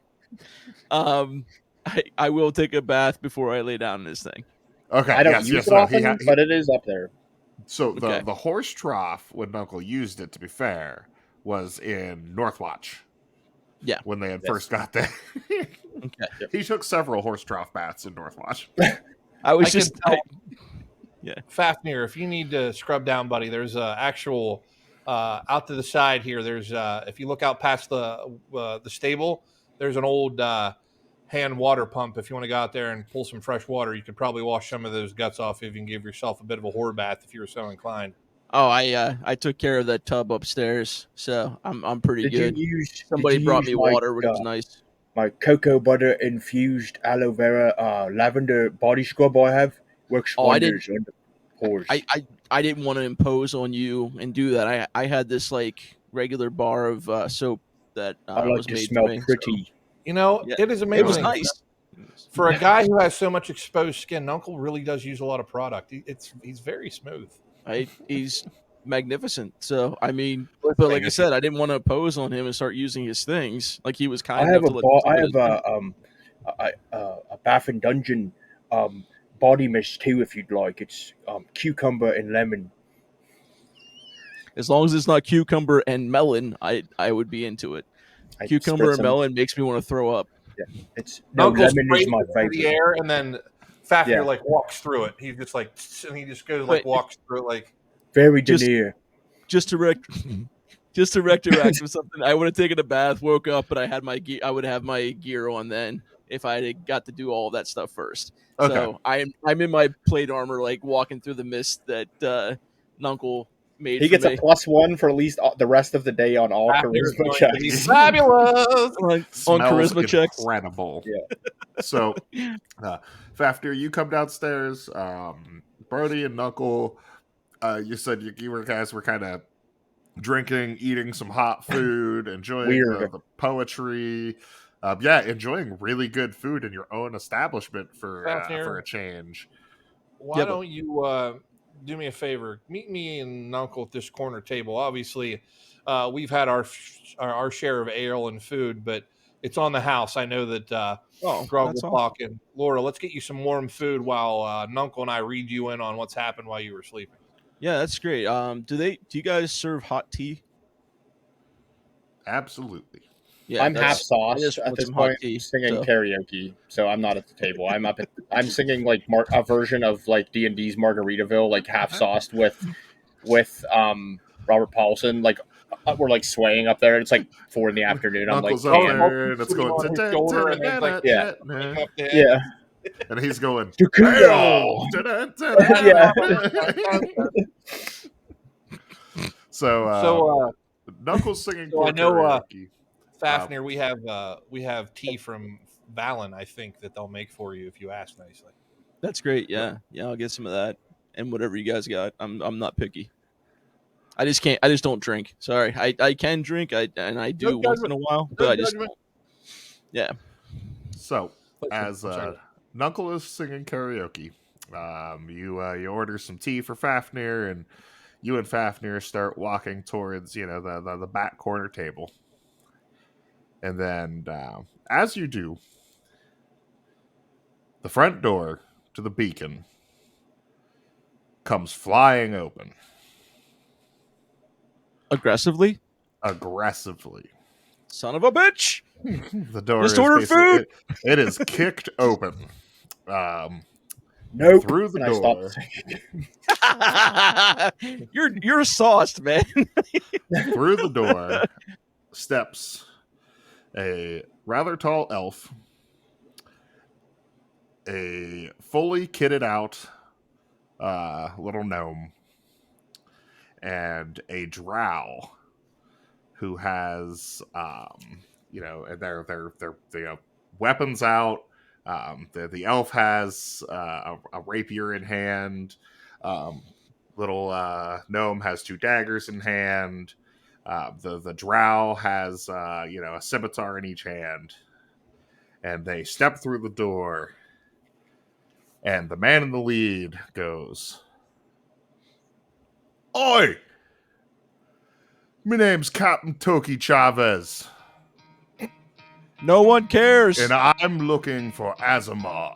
I will take a bath before I lay down in this thing. Okay. I don't use it often, but it is up there. So the horse trough, when Nuncle used it, to be fair, was in Northwatch. Yeah. When they had first got there. Okay. He took several horse trough baths in Northwatch. Yeah. Fafnir, if you need to scrub down, buddy, there's actual out to the side here. There's if you look out past the stable, there's an old hand water pump. If you want to go out there and pull some fresh water, you could probably wash some of those guts off if you can give yourself a bit of a whore bath if you were so inclined. Oh, I took care of that tub upstairs, so I'm pretty good. Somebody brought me water, which was nice. My cocoa butter infused aloe vera lavender body scrub I have works wonders on the pores. I didn't want to impose on you and do that. I had this like regular bar of soap that I like was to made smell for me, pretty. So. It is amazing. It was nice. For a guy who has so much exposed skin, Uncle really does use a lot of product. He's very smooth. He's magnificent. So I mean, but like I said, I didn't want to impose on him and start using his things. Like he was kind enough to let a Bath and Dungeon body mist too, if you'd like. It's cucumber and lemon. As long as it's not cucumber and melon, I would be into it. Cucumber and melon makes me want to throw up. Yeah, it's Uncle lemon is my favorite. The air, and then Fafnir like walks through it. He just like, and he just goes like walks through it like very denier. Just to redirect with something. I would have taken a bath, woke up, but I would have my gear on then if I had got to do all of that stuff first. Okay. So I'm in my plate armor, like walking through the mist that Nuncle made. He gets a +1 for at least the rest of the day on all charisma checks. Fabulous on charisma checks. Incredible. Yeah. So, Fafnir, you come downstairs. Brody and Nuncle, you said you guys were kind of drinking, eating some hot food, enjoying the poetry. Enjoying really good food in your own establishment for a change. Why don't you do me a favor? Meet me and Uncle at this corner table. Obviously, we've had our share of ale and food, but it's on the house. I know that Grogglebach and Laura, let's get you some warm food while Nuncle and I read you in on what's happened while you were sleeping. Yeah, that's great. Do you guys serve hot tea? Absolutely. Yeah, I'm half sauced at this point, singing karaoke, so I'm not at the table. I'm singing like a version of like D&D's Margaritaville, like half sauced with Robert Paulson. Like we're like swaying up there. It's like 4 PM. I'm like, there, and it's going and he's going, So Knuckles singing. So I know. Fafnir, we have tea from Valen, I think, that they'll make for you if you ask nicely. That's great. Yeah, I'll get some of that and whatever you guys got. I'm not picky. I just don't drink. Sorry, I can drink. I do once in a while, but I just don't. Yeah. So as Nuncle is singing karaoke, you order some tea for Fafnir, and you and Fafnir start walking towards the back corner table. And then, as you do, the front door to the beacon comes flying open. Aggressively? Son of a bitch! The door Just ordered food! It is kicked open. Nope. Through the door. You're sauced, man. Through the door steps a rather tall elf, a fully kitted out little gnome, and a drow who has their weapons out. The elf has a rapier in hand. Little gnome has 2 daggers in hand. The drow has a scimitar in each hand, and they step through the door, and the man in the lead goes, "Oi! My name's Captain Toki Chavez. No one cares. And I'm looking for Azamar."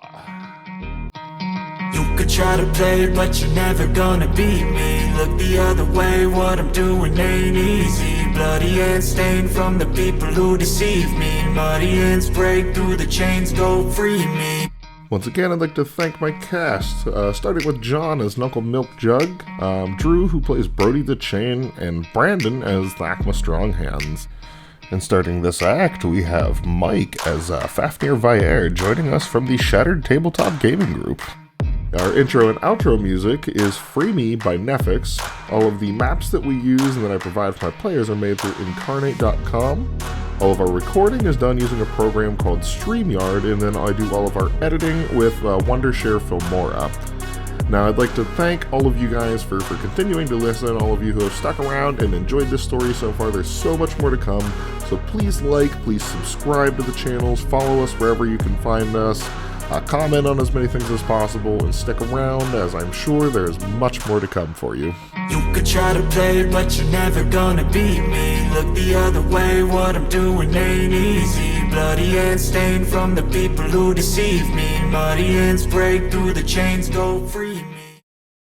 You could try to play, but you're never gonna beat me. Look the other way, what I'm doing ain't easy. Bloody hands stained from the people who deceive me. Muddy hands break through the chains, go free me. Once again, I'd like to thank my cast, starting with John as Knuckle Milk Jug, Drew, who plays Brody the Chain, and Brandon as Thakma Stronghands. And starting this act, we have Mike as Fafnir Vaer, joining us from the Shattered Tabletop Gaming Group. Our intro and outro music is Free Me by NEFFEX. All of the maps that we use and that I provide for my players are made through incarnate.com. All of our recording is done using a program called StreamYard, and then I do all of our editing with Wondershare Filmora. Now, I'd like to thank all of you guys for continuing to listen, all of you who have stuck around and enjoyed this story so far. There's so much more to come, so please please subscribe to the channels, follow us wherever you can find us, comment on as many things as possible, and stick around, as I'm sure there's much more to come for you. You could try to play it, but you're never gonna beat me. Look the other way, what I'm doing ain't easy. Bloody hands stained from the people who deceive me. Muddy hands break through the chains, go free.